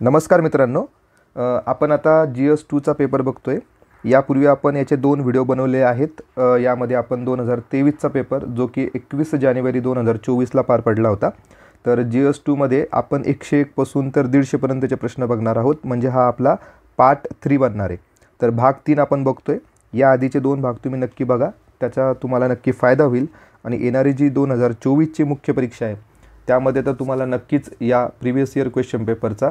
नमस्कार मित्रांनो, आपण आता GS2चा पेपर बघतोय। यापूर्वी आपण याचे 2 व्हिडिओ बनवले आहेत। यामध्ये आपण 2023चा पेपर जो की 21 जानेवारी 2024 ला पार पडला होता। तर GS2 मध्ये आपण 101 पासून तर 150 पर्यंतचे प्रश्न बघणार आहोत, म्हणजे हा आपला पार्ट 3 बनणार आहे। तर भाग 3 आपण बघतोय। या आधीचे 2 भाग तुम्ही नक्की बघा, त्याचा तुम्हाला नक्की फायदा होईल। आणि येणारी जी 2024 ची मुख्य परीक्षा आहे त्यामध्ये तर तुम्हाला नक्कीच या प्रीवियस इयर क्वेश्चन पेपरचा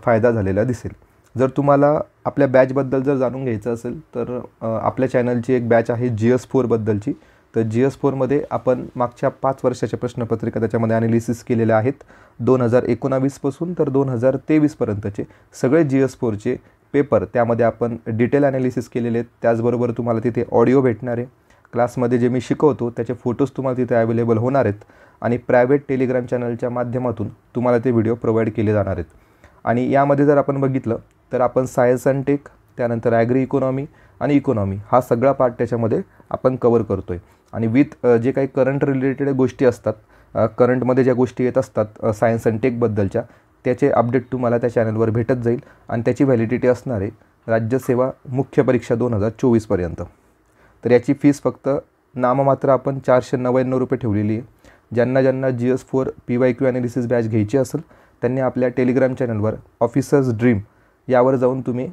फायदा झालेला दिसेल। जर तुम्हाला आपल्या बॅचबद्दल जर जाणून घ्यायचं असेल तर आपल्या चॅनलची एक बॅच आहे GS4 बद्दलची। तर GS4 मध्ये आपण मागच्या 5 वर्षाच्या प्रश्नपत्रिका त्याच्यामध्ये ॲनालिसिस केलेले आहेत। 2019 पासून तर 2023 पर्यंतचे सगळे GS4 चे पेपर त्यामध्ये आपण डिटेल ॲनालिसिस केलेले आहेत। त्याचबरोबर तुम्हाला तिथे ऑडिओ भेटणार आहे। क्लासमध्ये जे मी शिकवतो त्याचे फोटोज तुम्हाला तिथे अवेलेबल होणार आहेत आणि प्रायव्हेट टेलिग्राम चॅनलच्या माध्यमातून तुम्हाला ते व्हिडिओ प्रोव्हाइड केले जाणार आहेत। आणि यामध्ये जर आपण बघितलं तर आपण सायन्स अँड टेक, त्यानंतर ॲग्री इकॉनॉमी आणि इकॉनॉमी हा सगळा पार्ट त्याच्यामध्ये आपण कव्हर करतोय। आणि विथ जे काही करंट रिलेटेड गोष्टी असतात, करंटमध्ये ज्या गोष्टी येत असतात सायन्स अँड टेक बद्दलच्या, त्याचे अपडेट तुम्हाला त्या चॅनलवर भेटत जाईल। आणि त्याची व्हॅलिडिटी असणार आहे राज्यसेवा मुख्य परीक्षा 2024 पर्यंत। तर याची फीस फक्त नाममात्र आपण 499 रुपये ठेवलेली आहे। ज्यांना GS4 PYQ ॲनालिसिस बॅच घ्यायची असेल त्यांनी आपल्या टेलिग्राम चॅनलवर ऑफिसर्स ड्रीम यावर जाऊन तुम्ही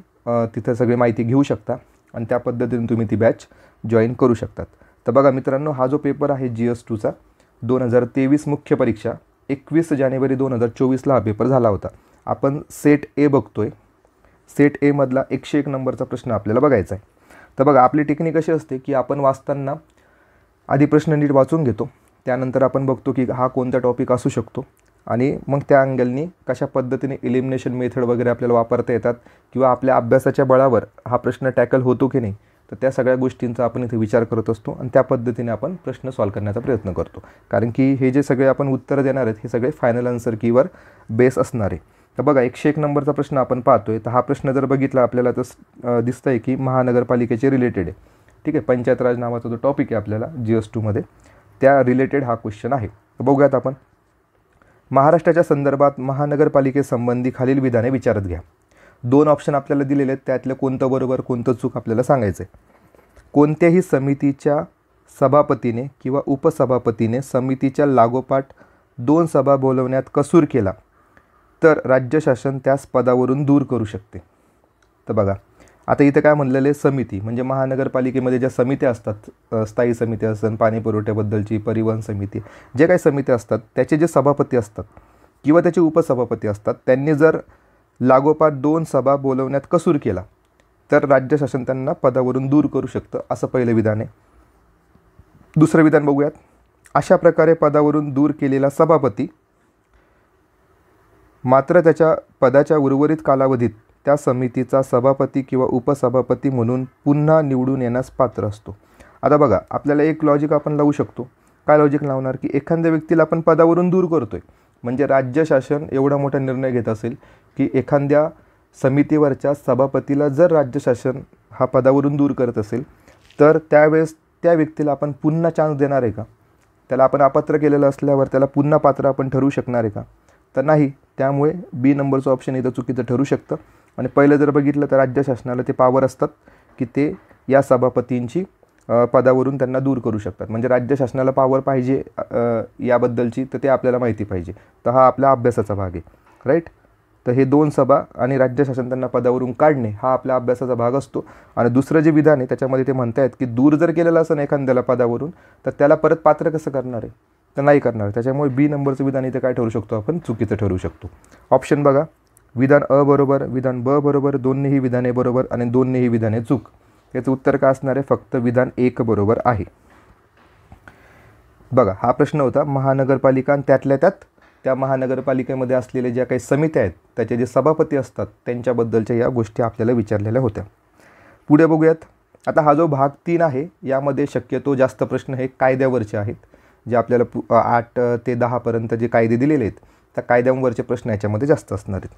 तिथे सगळी माहिती घेऊ शकता आणि त्या पद्धतीने तुम्ही ती बॅच जॉईन करू शकतात। तर बघा मित्रांनो, हा जो पेपर आहे GS2चा 2023 मुख्य परीक्षा 21 जानेवारी 2024 ला हा पेपर झाला होता। आपण सेट ए बघतोय। सेट ए मधला 101 नंबरचा प्रश्न आपल्याला बघायचा आहे। तर बघा, आपली टेक्निक अशी असते की आपण वाचताना आधी प्रश्न नीट वाचून घेतो, त्यानंतर आपण बघतो की हा कोणता टॉपिक असू शकतो आणि मग त्या अँगलनी कशा पद्धतीने एलिमिनेशन मेथड वगैरे आपल्याला वापरता येतात किंवा आपल्या अभ्यासाच्या बळावर हा प्रश्न टॅकल होतो की नाही, तर त्या सगळ्या गोष्टींचा आपण इथे विचार करत असतो आणि त्या पद्धतीने आपण प्रश्न सॉल्व्ह करण्याचा प्रयत्न करतो। कारण की हे जे सगळे आपण उत्तर देणार आहेत हे सगळे फायनल आन्सर कीवर बेस असणार आहे। तर बघा, 101 नंबरचा प्रश्न आपण पाहतोय। तर हा प्रश्न जर बघितला आपल्याला तर दिसतंय की महानगरपालिकेचे रिलेटेड आहे। ठीक आहे, पंचायत राज नावाचा जो टॉपिक आहे आपल्याला GS2 मध्ये त्या रिलेटेड हा क्वेश्चन आहे। तर बघूयात आपण। महाराष्ट्राच्या संदर्भात महानगरपालिकेसंबंधी खालील विधाने विचारत घ्या। 2 ऑप्शन आपल्याला दिलेले आहेत, त्यातलं कोणतं बरोबर कोणतं चूक आपल्याला सांगायचं आहे। कोणत्याही समितीच्या सभापतीने किंवा उपसभापतीने समितीच्या लागोपाठ 2 सभा बोलवण्यात कसूर केला तर राज्य शासन त्यास पदावरून दूर करू शकते। तर बघा, आता इथे काय म्हणलेलं आहे, समिती म्हणजे महानगरपालिकेमध्ये ज्या समित्या असतात, स्थायी समिती असतात, पाणी पुरवठ्याबद्दलची, परिवहन समिती, जे काही समिती असतात त्याचे जे सभापती असतात किंवा त्याचे उपसभापती असतात, त्यांनी जर लागोपाठ 2 सभा बोलवण्यात कसूर केला तर राज्य शासन त्यांना पदावरून दूर करू शकतं, असं पहिलं विधान आहे। दुसरं विधान बघूयात। अशा प्रकारे पदावरून दूर केलेला सभापती मात्र त्याच्या पदाच्या उर्वरित कालावधीत त्या समितीचा सभापती किंवा उपसभापती म्हणून पुन्हा निवडून येण्यास पात्र असतो। आता बघा, आपल्याला एक लॉजिक आपण लावू शकतो। काय लॉजिक लावणार की एखाद्या व्यक्तीला आपण पदावरून दूर करतोय, म्हणजे राज्य शासन एवढा मोठा निर्णय घेत असेल की एखाद्या समितीवरच्या सभापतीला जर राज्य शासन हा पदावरून दूर करत असेल तर त्यावेळेस त्या व्यक्तीला आपण पुन्हा चान्स देणार आहे का? त्याला आपण अपात्र केलेलं असल्यावर त्याला पुन्हा पात्र आपण ठरवू शकणार आहे का? तर नाही। त्यामुळे बी नंबरचं ऑप्शन इथं चुकीचं ठरू शकतं। आणि पहिलं जर बघितलं तर राज्य शासनाला ते पावर असतात की ते या सभापतींची पदावरून त्यांना दूर करू शकतात। म्हणजे राज्य शासनाला पावर पाहिजे याबद्दलची, तर ते आपल्याला माहिती पाहिजे। तर हा आपला अभ्यासाचा भाग आहे, राईट। तर हे 2 सभा आणि राज्य शासन त्यांना पदावरून काढणे हा आपल्या अभ्यासाचा भाग असतो। आणि दुसरं जे विधान आहे त्याच्यामध्ये ते म्हणतायत की दूर जर केलेलं असेल एखाद्याला पदावरून तर त्याला परत पात्र कसं करणार आहे, तर नाही करणार। त्याच्यामुळे बी नंबरचं विधान इथे काय ठरू शकतो आपण, चुकीचं ठरू शकतो। ऑप्शन बघा, विधान अ बरोबर, विधान ब बरोबर, दोन्हीही विधाने बरोबर आणि दोन्हीही विधाने चूक। याचं उत्तर काय असणार आहे, फक्त विधान 1 बरोबर आहे। बघा, हा प्रश्न होता महानगरपालिका आणि त्यातल्या त्यात त्या महानगरपालिकेमध्ये असलेले ज्या काही समित्या आहेत त्याचे जे सभापती असतात त्यांच्याबद्दलच्या या गोष्टी आपल्याला विचारलेल्या होत्या। पुढे बघूयात। आता हा जो भाग 3 आहे यामध्ये शक्यतो जास्त प्रश्न हे कायद्यावरचे आहेत, जे आपल्याला 8 ते 10 पर्यंत जे कायदे दिलेले आहेत त्या कायद्यांवरचे प्रश्न याच्यामध्ये जास्त असणार आहेत।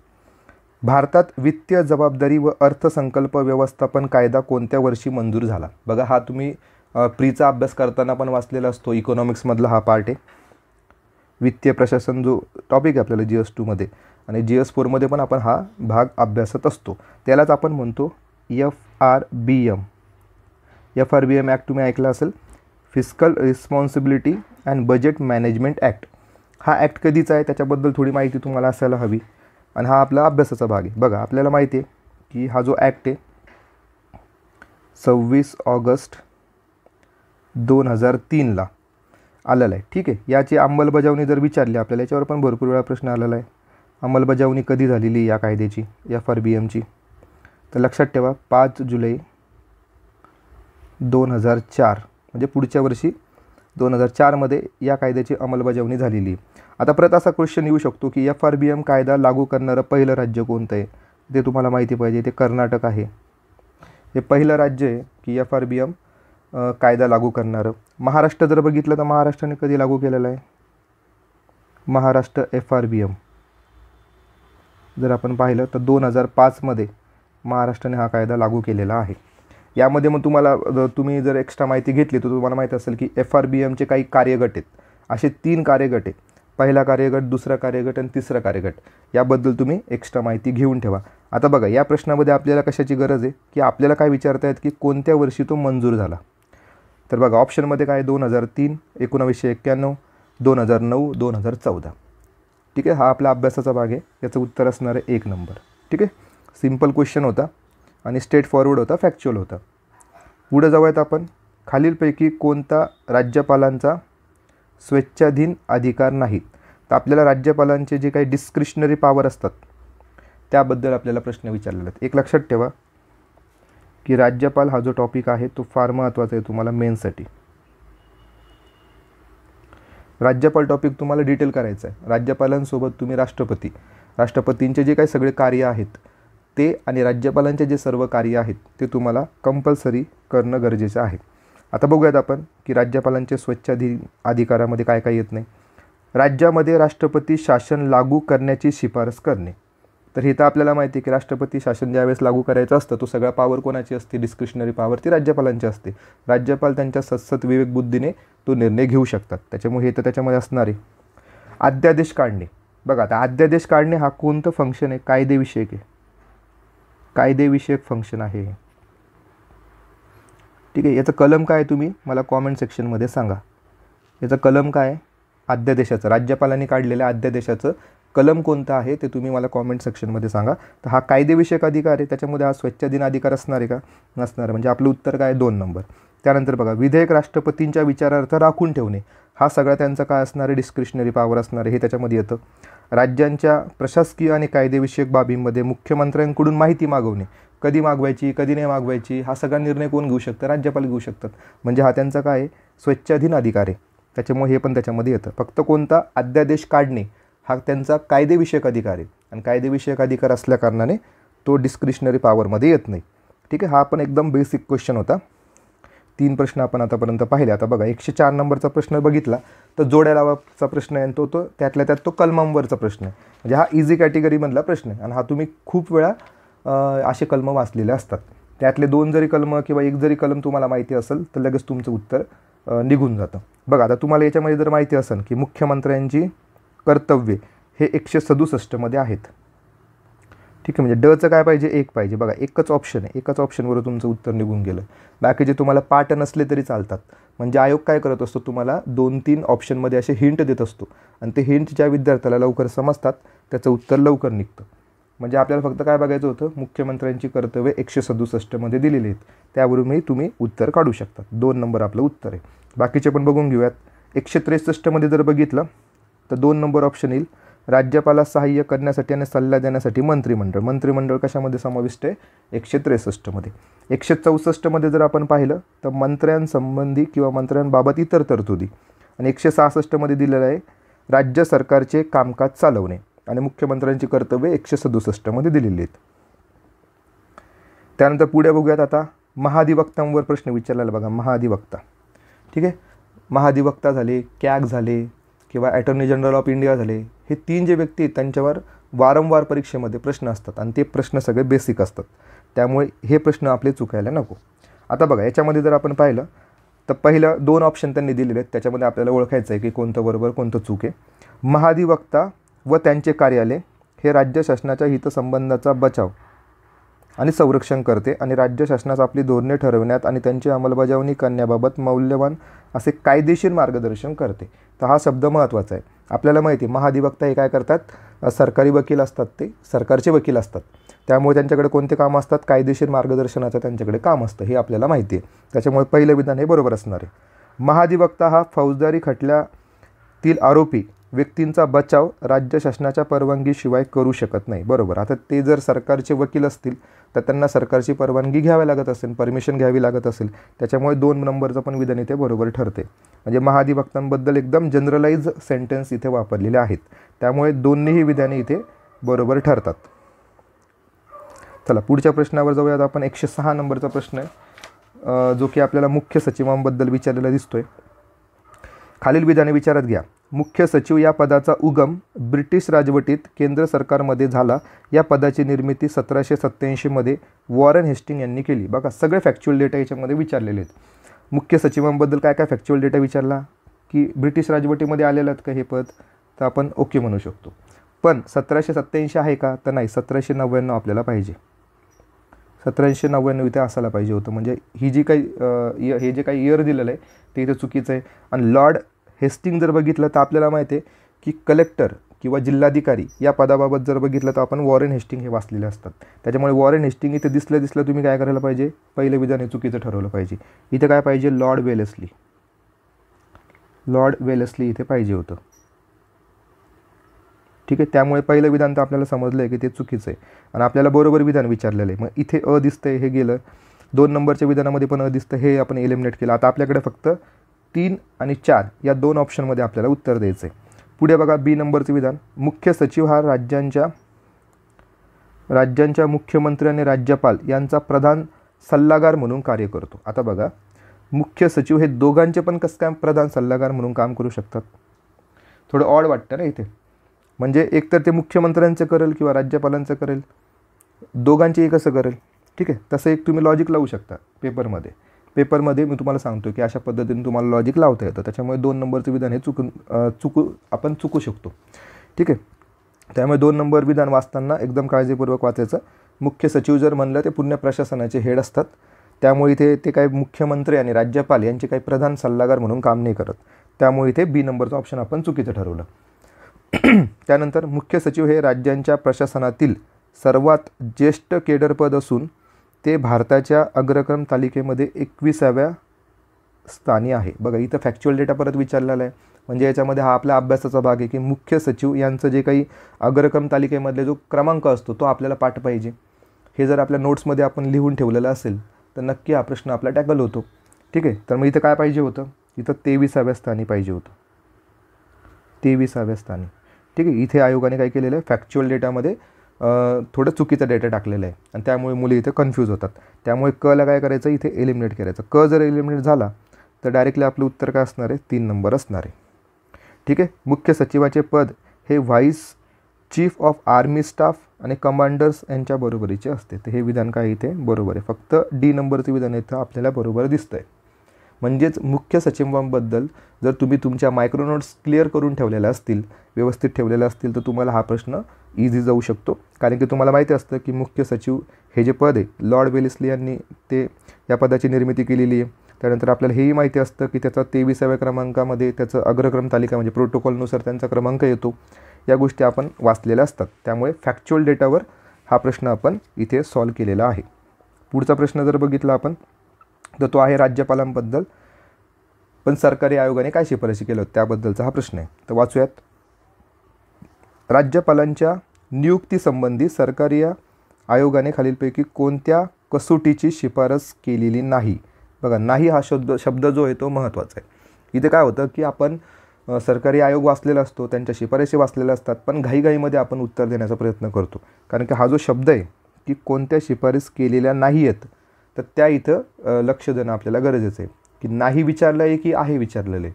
भारतात वित्तीय जबाबदारी व अर्थसंकल्प व्यवस्थापन कायदा कोणत्या वर्षी मंजूर झाला? बघा, हा तुम्ही प्रीचा अभ्यास करताना पण वाचलेला असतो। इकॉनॉमिक्समधला हा पार्ट आहे। वित्तीय प्रशासन जो टॉपिक आहे आपल्याला GS2 मध्ये, आणि GS4मध्ये पण आपण हा भाग अभ्यासत असतो. त्यालाच आपण म्हणतो FRBM. FRBM ॲक्ट तुम्ही ऐकला असेल, fiscal responsibility and budget management act. हा ॲक्ट कधीचा आहे त्याच्याबद्दल थोडी माहिती तुम्हाला असायला हवी, आणि हा आपला अभ्यासाचा भाग आहे. बघा, आपल्याला माहिती आहे की हा जो ॲक्ट आहे 26 ऑगस्ट 2003ला आलेला आहे. ठीक आहे, याची अंमलबजावणी जर विचारली आपल्याला, याच्यावर पण भरपूर वेळा प्रश्न आलेला आहे. अंमलबजावणी कधी झालेली या कायद्याची, FRBMची? तर लक्षात ठेवा 5 जुलै 2004, म्हणजे पुढच्या वर्षी 2004मध्ये या कायद्याची अंमलबजावणी झालेली आहे. आता परत असा क्वेश्चन येऊ शकतो की FRBM कायदा लागू करणारं पहिलं राज्य कोणतं आहे? ते तुम्हाला माहिती पाहिजे. ते कर्नाटक आहे. हे पहिलं राज्य आहे की FRBM कायदा लागू करणारं. महाराष्ट्र जर बघितलं तर महाराष्ट्राने कधी लागू केलेलं आहे? महाराष्ट्र FRBM जर आपण पाहिलं तर 2005मध्ये महाराष्ट्राने हा कायदा लागू केलेला आहे. यामध्ये मग तुम्ही जर एक्स्ट्रा माहिती घेतली तर तुम्हाला माहीत असेल की FRBMचे काही कार्यगट आहेत. असे 3 कार्यगट आहेत. पहिला कार्यगट, दुसरा कार्यगट आणि तिसरा कार्यगट. याबद्दल तुम्ही एक्स्ट्रा माहिती घेऊन ठेवा. आता बघा, या प्रश्नामध्ये आपल्याला कशाची गरज आहे की आपल्याला काय विचारतायत की कोणत्या वर्षी तो मंजूर झाला. तर बघा, ऑप्शनमध्ये काय 2003, 1991, 2009, 2014. ठीक आहे, हा आपला अभ्यासाचा भाग आहे. याचं उत्तर असणार आहे 1 नंबर. ठीक आहे, सिम्पल क्वेश्चन होता आणि स्ट्रेट फॉरवर्ड होता, फॅक्च्युअल होता. पुढे जाऊयात आपण. खालीलपैकी कोणता राज्यपालांचा स्वेच्छाधीन अधिकार नाहीत? तर आपल्याला राज्यपालांचे जे काही डिस्क्रिशनरी पॉवर असतात त्याबद्दल आपल्याला प्रश्न विचारलेला आहेत. एक लक्षात ठेवा की राज्यपाल हा जो टॉपिक आहे तो फार महत्त्वाचा आहे तुम्हाला मेन्ससाठी. राज्यपाल टॉपिक तुम्हाला डिटेल करायचा आहे. राज्यपालांसोबत तुम्ही राष्ट्रपतींचे जे काही सगळे कार्य आहेत ते आणि राज्यपालांचे जे सर्व कार्य आहेत ते तुम्हाला कंपल्सरी करणं गरजेचं आहे. आता बघूयात आपण की राज्यपालांचे स्वेच्छाधीन अधिकारामध्ये काय काय येत नाही. राज्यामध्ये राष्ट्रपती शासन लागू करण्याची शिफारस करणे. तर हे तर आपल्याला माहिती आहे की राष्ट्रपती शासन ज्यावेळेस लागू करायचं असतं तो सगळ्या पॉवर कोणाची असते? डिस्क्रिशनरी पॉवर ती राज्यपालांची असते. राज्यपाल त्यांच्या सतत विवेकबुद्धीने तो निर्णय घेऊ शकतात. त्याच्यामुळे हे तर त्याच्यामध्ये असणार आहे. अध्यादेश काढणे. बघा, आता अध्यादेश काढणे हा कोणतं फंक्शन आहे? कायदेविषयक आहे. कायदेविषयक फंक्शन आहे. ठीक आहे, याचं कलम काय आहे तुम्ही मला कॉमेंट सेक्शनमध्ये सांगा. याचं कलम काय आहे? अध्यादेशाचं, राज्यपालांनी काढलेल्या अध्यादेशाचं कलम कोणतं आहे ते तुम्ही मला कॉमेंट सेक्शनमध्ये सांगा. तर हा कायदेविषयक अधिकार आहे, त्याच्यामध्ये हा स्वेच्छाधीन अधिकार असणार आहे का? नसणार. म्हणजे आपलं उत्तर काय? 2 नंबर. त्यानंतर बघा, विधेयक राष्ट्रपतींच्या विचारार्थ राखून ठेवणे. हा सगळा त्यांचा काय असणार आहे? डिस्क्रिशनरी पॉवर असणार आहे. हे त्याच्यामध्ये येतं. राज्यांच्या प्रशासकीय आणि कायदेविषयक बाबींमध्ये मुख्यमंत्र्यांकडून माहिती मागवणे. कधी मागवायची, कधी नाही मागवायची, हा सगळा निर्णय कोण घेऊ शकतं? राज्यपाल घेऊ शकतात. म्हणजे हा त्यांचा काय आहे? स्वेच्छाधीन अधिकार आहे. त्याच्यामुळे हे पण त्याच्यामध्ये येतं. फक्त कोणता? अध्यादेश काढणे हा त्यांचा कायदेविषयक अधिकार आहे आणि कायदेविषयक अधिकार असल्याकारणाने तो डिस्क्रिशनरी पॉवरमध्ये येत नाही. ठीक आहे, हा पण एकदम बेसिक क्वेश्चन होता. 3 प्रश्न आपण आतापर्यंत पाहिले. आता बघा, 104 नंबरचा प्रश्न बघितला तर जोड्या लावाचा प्रश्न आहे, तो त्यातल्या त्यात तो कलमांवरचा प्रश्न आहे. म्हणजे हा इझी कॅटेगरीमधला प्रश्न आहे आणि हा तुम्ही खूप वेळा असे कलम वाचलेले असतात. त्यातले 2 जरी कलम किंवा 1 जरी कलम तुम्हाला माहिती असेल तर लगेच तुमचं उत्तर निघून जातं. बघा, आता तुम्हाला याच्यामध्ये जर माहिती असेल की मुख्यमंत्र्यांची कर्तव्ये हे 167मध्ये आहेत. ठीक आहे, म्हणजे डचं काय पाहिजे? 1 पाहिजे. बघा, एकच ऑप्शन आहे, एकाच ऑप्शनवर तुमचं उत्तर निघून गेलं. बाकीचे तुम्हाला पाठ नसले तरी चालतात. म्हणजे आयोग काय करत असतो? तुम्हाला 2-3 ऑप्शनमध्ये असे हिंट देत असतो आणि ते हिंट ज्या विद्यार्थ्याला लवकर समजतात त्याचं उत्तर लवकर निघतं. म्हणजे आपल्याला फक्त काय बघायचं होतं? मुख्यमंत्र्यांची कर्तव्ये 167मध्ये दिलेली आहेत, त्यावरूनही तुम्ही उत्तर काढू शकता. 2 नंबर आपलं उत्तर आहे. बाकीचे पण बघून घेऊयात. 163मध्ये जर बघितलं तर 2 नंबर ऑप्शन येईल. राज्यपालास सहाय्य करण्यासाठी आणि सल्ला देण्यासाठी मंत्रिमंडळ. मंत्रिमंडळ कशामध्ये समाविष्ट आहे? 163मध्ये. 164मध्ये जर आपण पाहिलं तर मंत्र्यांसंबंधी किंवा मंत्र्यांबाबत इतर तरतुदी. आणि 166मध्ये दिलेलं आहे राज्य सरकारचे कामकाज चालवणे आणि मुख्यमंत्र्यांची कर्तव्ये 167मध्ये दिलेली आहेत. त्यानंतर पुढे बघूयात. आता महाधिवक्तांवर प्रश्न विचारलेला बघा. महाधिवक्ता. ठीक आहे, महाधिवक्ता झाले, कॅग झाले किंवा अटॉर्नी जनरल ऑफ इंडिया झाले, हे 3 जे व्यक्ती आहेत त्यांच्यावर वारंवार परीक्षेमध्ये प्रश्न असतात आणि ते प्रश्न सगळे बेसिक असतात. त्यामुळे हे प्रश्न आपले चुकायला नको. आता बघा, याच्यामध्ये जर आपण पाहिलं तर पहिलं 2 ऑप्शन त्यांनी दिलेले आहेत, त्याच्यामध्ये आपल्याला ओळखायचं आहे की कोणतं बरोबर कोणतं चूक आहे. महाधिवक्ता व त्यांचे कार्यालय हे राज्य शासनाच्या हितसंबंधाचा बचाव आणि संरक्षण करते आणि राज्य शासनास आपली धोरणे ठरवण्यात आणि त्यांची अंमलबजावणी करण्याबाबत मौल्यवान असे कायदेशीर मार्गदर्शन करते. तर हा शब्द महत्त्वाचा आहे. आपल्याला माहिती आहे महाधिवक्ता हे काय करतात, सरकारी वकील असतात, ते सरकारचे वकील असतात. त्यामुळे त्यांच्याकडे कोणते काम असतात, कायदेशीर मार्गदर्शनाचं त्यांच्याकडे काम असतं, हे आपल्याला माहिती आहे. त्याच्यामुळे पहिलं विधान हे बरोबर असणार आहे. महाधिवक्ता हा फौजदारी खटल्यातील आरोपी व्यक्तींचा बचाव राज्य शासनाच्या परवानगीशिवाय करू शकत नाही. बरोबर. आता ते जर सरकारचे वकील असतील तर त्यांना सरकारची परवानगी घ्यावी लागत असेल, परमिशन घ्यावी लागत असेल. त्याच्यामुळे 2 नंबरचं पण विधान इथे बरोबर ठरते. म्हणजे महाधिवक्तांबद्दल एकदम जनरलाइज सेंटेन्स इथे वापरलेले आहेत. त्यामुळे दोन्हीही विधाने इथे बरोबर ठरतात. चला पुढच्या प्रश्नावर जाऊयात आपण. 106 नंबरचा प्रश्न आहे, जो की आपल्याला मुख्य सचिवांबद्दल विचारलेला दिसतोय. खालील विधाने विचारात घ्या. मुख्य सचिव या पदाचा उगम ब्रिटिश राजवटीत केंद्र सरकारमध्ये झाला. या पदाची निर्मिती 1787 मध्ये वॉरेन हेस्टिंग यांनी केली. बघा सगळे फॅक्च्युअल डेटा याच्यामध्ये विचारलेले आहेत. मुख्य सचिवांबद्दल काय काय फॅक्च्युअल डेटा विचारला, की ब्रिटिश राजवटीमध्ये आलेलं आहेत का हे पद, तर आपण ओके म्हणू शकतो. पण 1787 आहे का, तर नाही, 1799 आपल्याला पाहिजे. 1799 इथे असायला पाहिजे होतं. म्हणजे ही जी काही हे जे काही इयर दिलेलं आहे ते इथे चुकीचं आहे. आणि लॉर्ड हेस्टिंग जर बघितलं तर आपल्याला माहिती आहे की कलेक्टर किंवा जिल्हाधिकारी या पदाबाबत जर बघितलं तर आपण वॉरेन हेस्टिंग हे वाचलेले असतात. त्याच्यामुळे वॉरेन हेस्टिंग इथे दिसलं तुम्ही काय करायला पाहिजे, पहिलं विधान हे चुकीचं ठरवलं पाहिजे. इथे काय पाहिजे, लॉर्ड वेलेस्ली इथे पाहिजे होतं. ठीक आहे. त्यामुळे पहिलं विधान तर आपल्याला समजलं आहे की ते चुकीचं आहे आणि आपल्याला बरोबर विधान विचारलेलं आहे. मग इथे अ दिसतंय, हे गेलं. 2 नंबरच्या विधानामध्ये पण अ दिसतं, हे आपण एलिमिनेट केलं. आता आपल्याकडे फक्त 3 आणि 4 या 2 ऑप्शनमध्ये आपल्याला उत्तर द्यायचं आहे. पुढे बघा बी नंबरचं विधान. मुख्य सचिव हा राज्यांच्या मुख्यमंत्री आणि राज्यपाल यांचा प्रधान सल्लागार म्हणून कार्य करतो. आता बघा मुख्य सचिव हे दोघांचे पण कसं काय प्रधान सल्लागार म्हणून काम करू शकतात, थोडं ऑड वाटतं ना इथे. म्हणजे एकतर ते मुख्यमंत्र्यांचं करेल किंवा राज्यपालांचं करेल, दोघांचेही कसं करेल. ठीक आहे. तसं एक तुम्ही लॉजिक लावू शकता पेपरमध्ये मी तुम्हाला सांगतो की अशा पद्धतीने तुम्हाला लॉजिक लावता येतं. त्याच्यामुळे 2 नंबरचं विधान हे आपण चुकू शकतो. ठीक आहे. त्यामुळे 2 नंबर विधान वाचताना एकदम काळजीपूर्वक वाचायचं. मुख्य सचिव जर म्हणलं ते पूर्ण प्रशासनाचे हेड असतात. त्यामुळे इथे ते काही मुख्यमंत्री आणि राज्यपाल यांचे काही प्रधान सल्लागार म्हणून काम नाही करत. त्यामुळे इथे बी नंबरचं ऑप्शन आपण चुकीचं ठरवलं. त्यानंतर मुख्य सचिव हे राज्यांच्या प्रशासनातील सर्वात ज्येष्ठ केडरपद असून ते भारताच्या अग्रक्रम तालिकेमध्ये 21व्या स्थानी आहे. बघा इथं फॅक्च्युअल डेटा परत विचारलेला आहे. म्हणजे याच्यामध्ये हा आपल्या अभ्यासाचा भाग आहे की मुख्य सचिव यांचं जे काही अग्रक्रम तालिकेमधले जो क्रमांक असतो तो आपल्याला पाठ पाहिजे. हे जर आपल्या नोट्समध्ये आपण लिहून ठेवलेलं असेल तर नक्की हा प्रश्न आपला टॅकल होतो. ठीक आहे. तर मग इथं काय पाहिजे होतं, इथं 23व्या स्थानी पाहिजे होतं, 23व्या स्थानी. ठीक आहे. इथे आयोगाने काय केलेलं आहे, फॅक्च्युअल डेटामध्ये थोडं चुकीचा डेटा टाकलेला आहे आणि त्यामुळे मुले इथे कन्फ्यूज होतात. त्यामुळे कला काय करायचं, इथे एलिमिनेट करायचं. क जर एलिमिनेट झाला तर डायरेक्टली आपलं उत्तर काय असणार आहे, 3 नंबर असणार आहे. ठीक आहे. मुख्य सचिवाचे पद हे vice chief of army staff आणि कमांडर्स यांच्या बरोबरीचे असते. तर हे विधान काय इथे बरोबर आहे. फक्त डी नंबरचं विधान इथं आपल्याला बरोबर दिसतं आहे. म्हणजेच मुख्य सचिवांबद्दल जर तुम्ही तुमच्या मायक्रो नोट्स क्लिअर करून ठेवलेल्या असतील, व्यवस्थित ठेवलेल्या असतील, तर तुम्हाला हा प्रश्न इझी जाऊ शकतो. कारण की तुम्हाला माहिती असतं की मुख्य सचिव हे जे पद आहे लॉर्ड वेलेस्ली यांनी ते या पदाची निर्मिती केलेली आहे. त्यानंतर आपल्याला हेही माहिती असतं की त्याचा 23व्या क्रमांकामध्ये त्याचं अग्रक्रम तालिका म्हणजे प्रोटोकॉलनुसार त्यांचा क्रमांक येतो. या गोष्टी आपण वाचलेल्या असतात. त्यामुळे फॅक्च्युअल डेटावर हा प्रश्न आपण इथे सॉल्व केलेला आहे. पुढचा प्रश्न जर बघितला आपण तर तो आहे राज्यपालांबद्दल, पण सरकारी आयोगाने काय शिफारशी केलं त्याबद्दलचा हा प्रश्न आहे. तर वाचूयात. राज्यपालांच्या नियुक्तीसंबंधी सरकारी आयोगाने खालीलपैकी कोणत्या कसोटीची शिफारस केलेली नाही. बघा नाही हा शब्द जो आहे तो महत्त्वाचा आहे. इथे काय होतं की आपण सरकारी आयोग वाचलेला असतो, त्यांच्या शिफारशी वाचलेल्या असतात, पण घाईघाईमध्ये आपण उत्तर देण्याचा प्रयत्न करतो. कारण की हा जो शब्द आहे की कोणत्या शिफारस केलेल्या नाही आहेत, तर त्या इथं लक्ष देणं आपल्याला गरजेचं आहे. की नाही विचारलं आहे की आहे विचारलेलं आहे,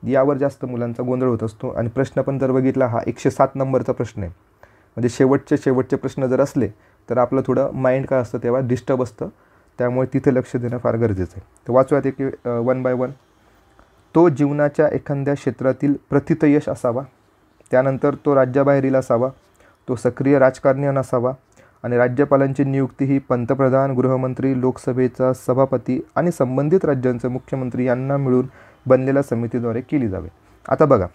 यावर जास्त मुलांचा गोंधळ होत असतो. आणि प्रश्न पण जर बघितला हा 107 नंबरचा प्रश्न आहे. म्हणजे शेवटचे प्रश्न जर असले तर आपलं थोडं माइंड काय असतं तेव्हा डिस्टर्ब असतं. त्यामुळे तिथे लक्ष देणं फार गरजेचं आहे. तर वाचूयात एक 1 बाय 1. तो जीवनाच्या एखाद्या क्षेत्रातील प्रथितयश असावा, त्यानंतर तो राज्याबाहेरील असावा, तो सक्रिय राजकारणी नसावा आणि राज्यपालांची नियुक्ती ही पंतप्रधान, गृहमंत्री, लोकसभेचा सभापती आणि संबंधित राज्यांचे मुख्यमंत्री यांना मिळून बनलेल्या समितीद्वारे केली जावे. आता बघा,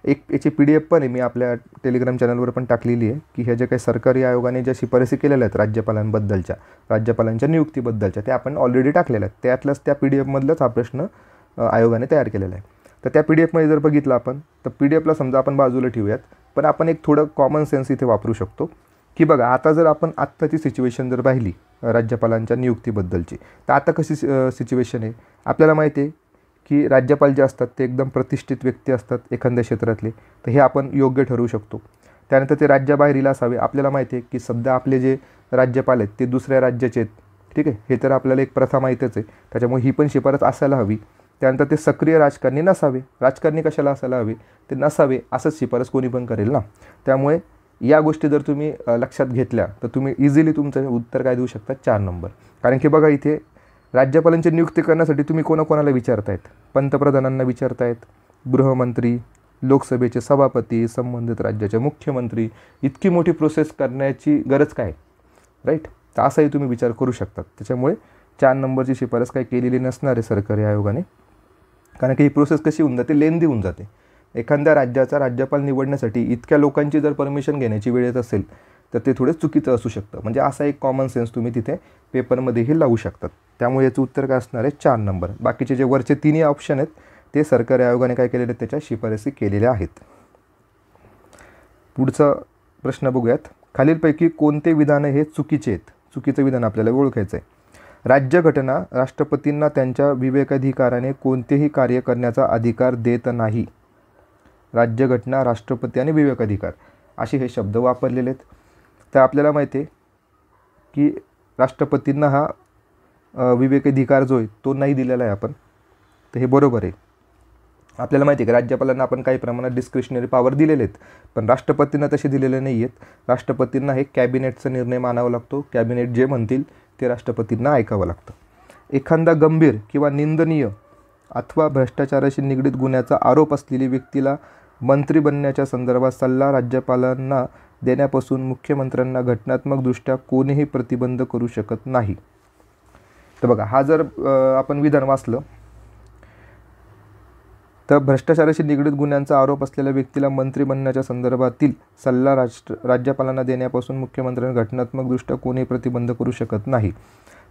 एक याची PDF पण आहे, मी आपल्या टेलिग्राम चॅनलवर पण टाकलेली आहे की ह्या जे काही सरकारी आयोगाने ज्या शिफारसी केलेल्या आहेत राज्यपालांच्या नियुक्तीबद्दलच्या, त्या आपण ऑलरेडी टाकलेल्या आहेत. त्यातल्याच त्या PDF मधलाच हा प्रश्न आयोगाने तयार केलेला आहे. तर त्या PDF मध्ये जर बघितलं आपण, तर PDF ला समजा आपण बाजूला ठेवूयात, पण आपण एक थोडं कॉमन सेन्स इथे वापरू शकतो की बघा, आता जर आपण आत्ताची सिच्युएशन जर पाहिली राज्यपालांच्या नियुक्तीबद्दलची, तर आता कशी सिच्युएशन आहे. आपल्याला माहिती आहे की राज्यपाल जे असतात ते एकदम प्रतिष्ठित व्यक्ती असतात एखाद्या क्षेत्रातले, तर हे आपण योग्य ठरवू शकतो. त्यानंतर ते राज्याबाहेरील असावे. आपल्याला माहिती आहे की सध्या आपले जे राज्यपाल आहेत ते दुसऱ्या राज्याचे आहेत, ठीक आहे, हे तर आपल्याला एक प्रथा माहीतच आहे, त्याच्यामुळे ही पण शिफारस असायला हवी. त्यानंतर ते सक्रिय राजकारणी नसावे. राजकारणी कशाला असायला हवे, ते नसावे असंच शिफारस कोणी पण करेल ना. त्यामुळे या गोष्टी जर तुम्ही लक्षात घेतल्या तर तुम्ही इझिली तुमचं उत्तर काय देऊ शकता, 4 नंबर. कारण की बघा, इथे राज्यपालांची नियुक्ती करण्यासाठी तुम्ही कोणाकोणाला विचारतायत, पंतप्रधानांना विचारतायत, गृहमंत्री, लोकसभेचे सभापती, संबंधित राज्याचे मुख्यमंत्री. इतकी मोठी प्रोसेस करण्याची गरज काय, राईट. तर असाही तुम्ही विचार करू शकतात. त्याच्यामुळे 4 नंबरची शिफारस काही केलेली नसणार आहे सरकारी आयोगाने, कारण की ही प्रोसेस कशी होऊन जाते, लेंदी होऊन जाते. एखाद्या राज्याचा राज्यपाल निवडण्यासाठी इतक्या लोकांची जर परमिशन घेण्याची वेळ येत असेल तर ते थोडे चुकीचं असू शकतं. म्हणजे असा एक कॉमन सेन्स तुम्ही तिथे पेपरमध्येही लावू शकतात. त्यामुळे याचं उत्तर काय असणार आहे, 4 नंबर. बाकीचे जे वरचे 3 ऑप्शन आहेत ते सरकारी आयोगाने काय केलेले आहेत, त्याच्या शिफारसी केलेल्या आहेत. पुढचा प्रश्न बघूयात. खालीलपैकी कोणते विधान हे चुकीचे आहेत. चुकीचं विधान आपल्याला ओळखायचं आहे. राज्यघटना राष्ट्रपतींना त्यांच्या विवेकाधिकाराने कोणतेही कार्य करण्याचा अधिकार देत नाही. राज्यघटना, राष्ट्रपती आणि विवेकाधिकार असे हे शब्द वापरलेले आहेत. तर आपल्याला माहिती आहे की राष्ट्रपतींना हा विवेकाधिकार जो आहे तो नाही दिलेला आहे आपण, तर हे बरोबर आहे. आपल्याला माहिती आहे की राज्यपालांना आपण काही प्रमाणात डिस्क्रिशनरी पॉवर दिलेले आहेत, पण राष्ट्रपतींना तसे दिलेले नाही आहेत. राष्ट्रपतींना हे कॅबिनेटचा निर्णय मानावा लागतो. कॅबिनेट जे म्हणतील ते राष्ट्रपतींना ऐकावं लागतं. एखादा गंभीर किंवा निंदनीय अथवा भ्रष्टाचाराशी निगडीत गुन्ह्याचा आरोप असलेली व्यक्तीला मंत्री बनण्याच्या संदर्भात सल्ला राज्यपालांना देण्यापासून मुख्यमंत्र्यांना घटनात्मकदृष्ट्या कोणीही प्रतिबंध करू शकत नाही. तर बघा, हा जर आपण विधान वाचलं तर भ्रष्टाचाराशी निगडीत गुन्ह्यांचा आरोप असलेल्या व्यक्तीला मंत्री बनण्याच्या संदर्भातील सल्ला राज्यपालांना देण्यापासून मुख्यमंत्र्यांना घटनात्मकदृष्ट्या कोणीही प्रतिबंध करू शकत नाही.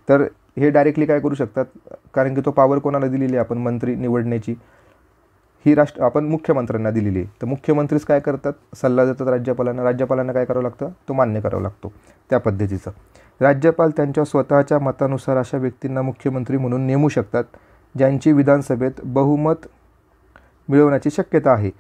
तर हे डायरेक्टली काय करू शकतात, कारण की तो पॉवर कोणाला दिलेली आहे आपण मंत्री निवडण्याची, ही आपण मुख्यमंत्र्यांना दिलेली आहे. तर मुख्यमंत्रीच काय करतात, सल्ला देतात राज्यपालांना. राज्यपालांना काय करावं लागतं, तो मान्य करावा लागतो. त्या पद्धतीचं राज्यपाल त्यांच्या स्वतःच्या मतानुसार अशा व्यक्तींना मुख्यमंत्री म्हणून नेमू शकतात ज्यांची विधानसभेत बहुमत मिळवण्याची शक्यता आहे.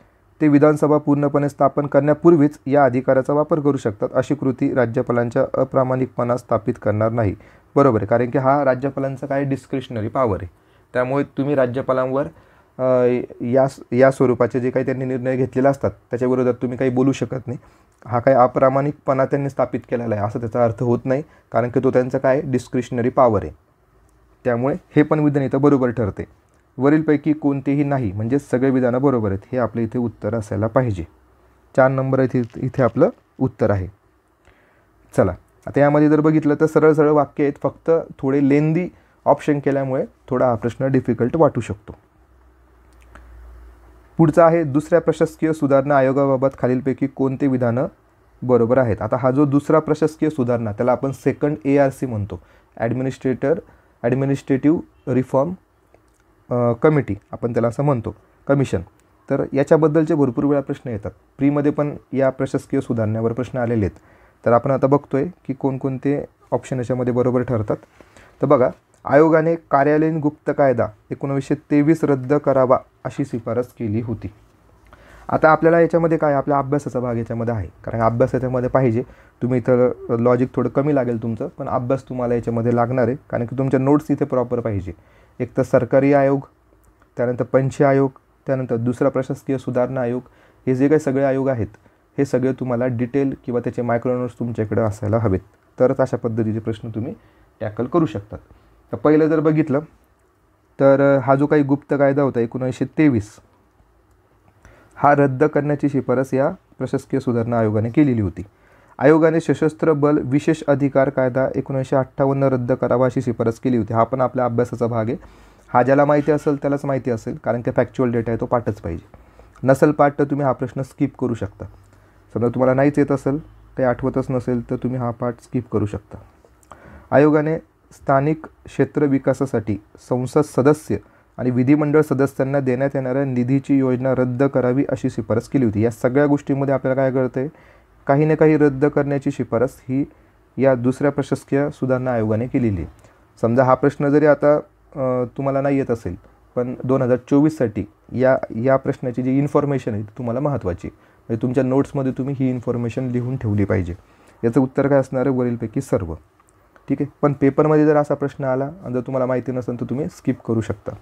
ते विधानसभा पूर्णपणे स्थापन करण्यापूर्वीच या अधिकाराचा वापर करू शकतात. अशी कृती राज्यपालांच्या अप्रामाणिकपणा स्थापित करणार नाही. बरोबर आहे, कारण की हा राज्यपालांचा काय डिस्क्रिशनरी पॉवर आहे. त्यामुळे तुम्ही राज्यपालांवर या स्वरूपाचे जे काही त्यांनी निर्णय घेतलेले असतात त्याच्या विरोधात तुम्ही काही बोलू शकत नाही. हा काय अप्रामाणिकपणा त्यांनी स्थापित केलेला आहे असं त्याचा अर्थ होत नाही, कारण की तो त्यांचा काय डिस्क्रिशनरी पॉवर आहे. त्यामुळे हे पण विधान इथं बरोबर ठरते. वरीलपैकी कोणतेही नाही, म्हणजे सगळे विधानं बरोबर आहेत, हे आपलं इथे उत्तर असायला पाहिजे. 4 नंबर इथे आपलं उत्तर आहे. चला, आता यामध्ये जर बघितलं तर सरळ सरळ वाक्य आहेत, फक्त थोडे लेंदी ऑप्शन केल्यामुळे थोडा हा प्रश्न डिफिकल्ट वाटू शकतो. पुढचा आहे दुसऱ्या प्रशासकीय सुधारणा आयोगाबाबत खालीलपैकी कोणते विधानं बरोबर आहेत. आता हा जो दुसरा प्रशासकीय सुधारणा त्याला आपण सेकंड ARC म्हणतो, ॲडमिनिस्ट्रेटिव्ह रिफॉर्म कमिटी आपण त्याला असं म्हणतो, कमिशन. तर याच्याबद्दलचे भरपूर वेळा प्रश्न येतात. प्रीमध्ये पण या प्रशासकीय सुधारण्यावर प्रश्न आलेले आहेत. तर आपण आता बघतोय की कोणकोणते ऑप्शन याच्यामध्ये बरोबर ठरतात. तर बघा, आयोगाने कार्यालयीन गुप्त कायदा 1923 रद्द करावा अशी शिफारस केली होती. आता आपल्याला याच्यामध्ये काय, आपल्या अभ्यासाचा भाग याच्यामध्ये आहे, कारण अभ्यास याच्यामध्ये पाहिजे. तुम्ही इथं लॉजिक थोडं कमी लागेल तुमचं, पण अभ्यास तुम्हाला याच्यामध्ये लागणार आहे, कारण की तुमच्या नोट्स इथे प्रॉपर पाहिजे. एक तर सरकारी आयोग, त्यानंतर पंच आयोग, त्यानंतर दुसरा प्रशासकीय सुधारणा आयोग, हे जे काही सगळे आयोग आहेत हे सगळे तुम्हाला डिटेल किंवा त्याचे मायक्रो नोट्स तुमच्याकडे असायला हवेत, तरच अशा पद्धतीचे प्रश्न तुम्ही टॅकल करू शकतात. तर पहिलं जर बघितलं तर हा जो काही गुप्त कायदा होता 1923, हा रद्द करण्याची शिफारस या प्रशासकीय सुधारणा आयोगाने केलेली होती. आयोगाने सशस्त्र बल विशेष अधिकार कायदा 1958 रद्द करावा अशी शिफारस केली होती. हा पण आपल्या अभ्यासाचा भाग आहे. हा ज्याला माहिती असेल त्यालाच माहिती असेल, कारण की फॅक्च्युअल डेटा आहे तो पाठच पाहिजे. नसेल पाठ तर तुम्ही हा प्रश्न स्किप करू शकता. समजा तुम्हाला नाहीच येत असेल, काही आठवतच नसेल तर तुम्ही हा पाठ स्किप करू शकता. आयोगाने स्थानिक क्षेत्र विकासासाठी संसद सदस्य आणि विधिमंडळ सदस्यांना देण्यात येणाऱ्या निधीची योजना रद्द करावी अशी शिफारस केली होती. या सगळ्या गोष्टींमध्ये आपल्याला काय कळतं आहे, काही ना काही रद्द करण्याची शिफारस ही या दुसऱ्या प्रशासकीय सुधारणा आयोगाने केलेली आहे. समजा हा प्रश्न जरी आता तुम्हाला नाही येत असेल, पण 2024साठी या प्रश्नाची जी इन्फॉर्मेशन आहे ती तुम्हाला महत्त्वाची, म्हणजे तुमच्या नोट्समध्ये तुम्ही ही इन्फॉर्मेशन लिहून ठेवली पाहिजे. याचं उत्तर काय असणार आहे, वरीलपैकी सर्व. ठीक आहे. पण पेपरमध्ये जर असा प्रश्न आला आणि जर तुम्हाला माहिती नसेल तर तुम्ही स्किप करू शकता.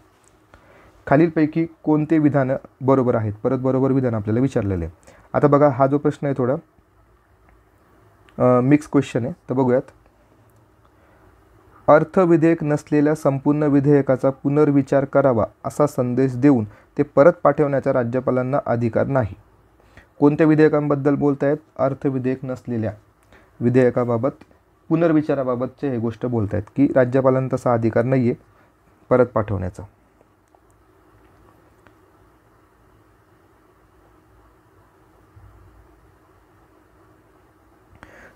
खालीलपैकी कोणते विधानं बरोबर आहेत, परत बरोबर विधान आपल्याला विचारलेले आहे. आता बघा, हा जो प्रश्न आहे थोडा मिक्स क्वेश्चन आहे, तर बघूयात. अर्थविधेयक नसलेल्या संपूर्ण विधेयकाचा पुनर्विचार करावा असा संदेश देऊन ते परत पाठवण्याचा राज्यपालांना अधिकार नाही. कोणत्या विधेयकांबद्दल बोलत आहेत? अर्थविधेयक नसलेल्या विधेयकाबाबत पुनर्विचाराबाबतचे हे गोष्ट बोलत आहेत की राज्यपालांना तसा अधिकार नाही आहे परत पाठवण्याचा.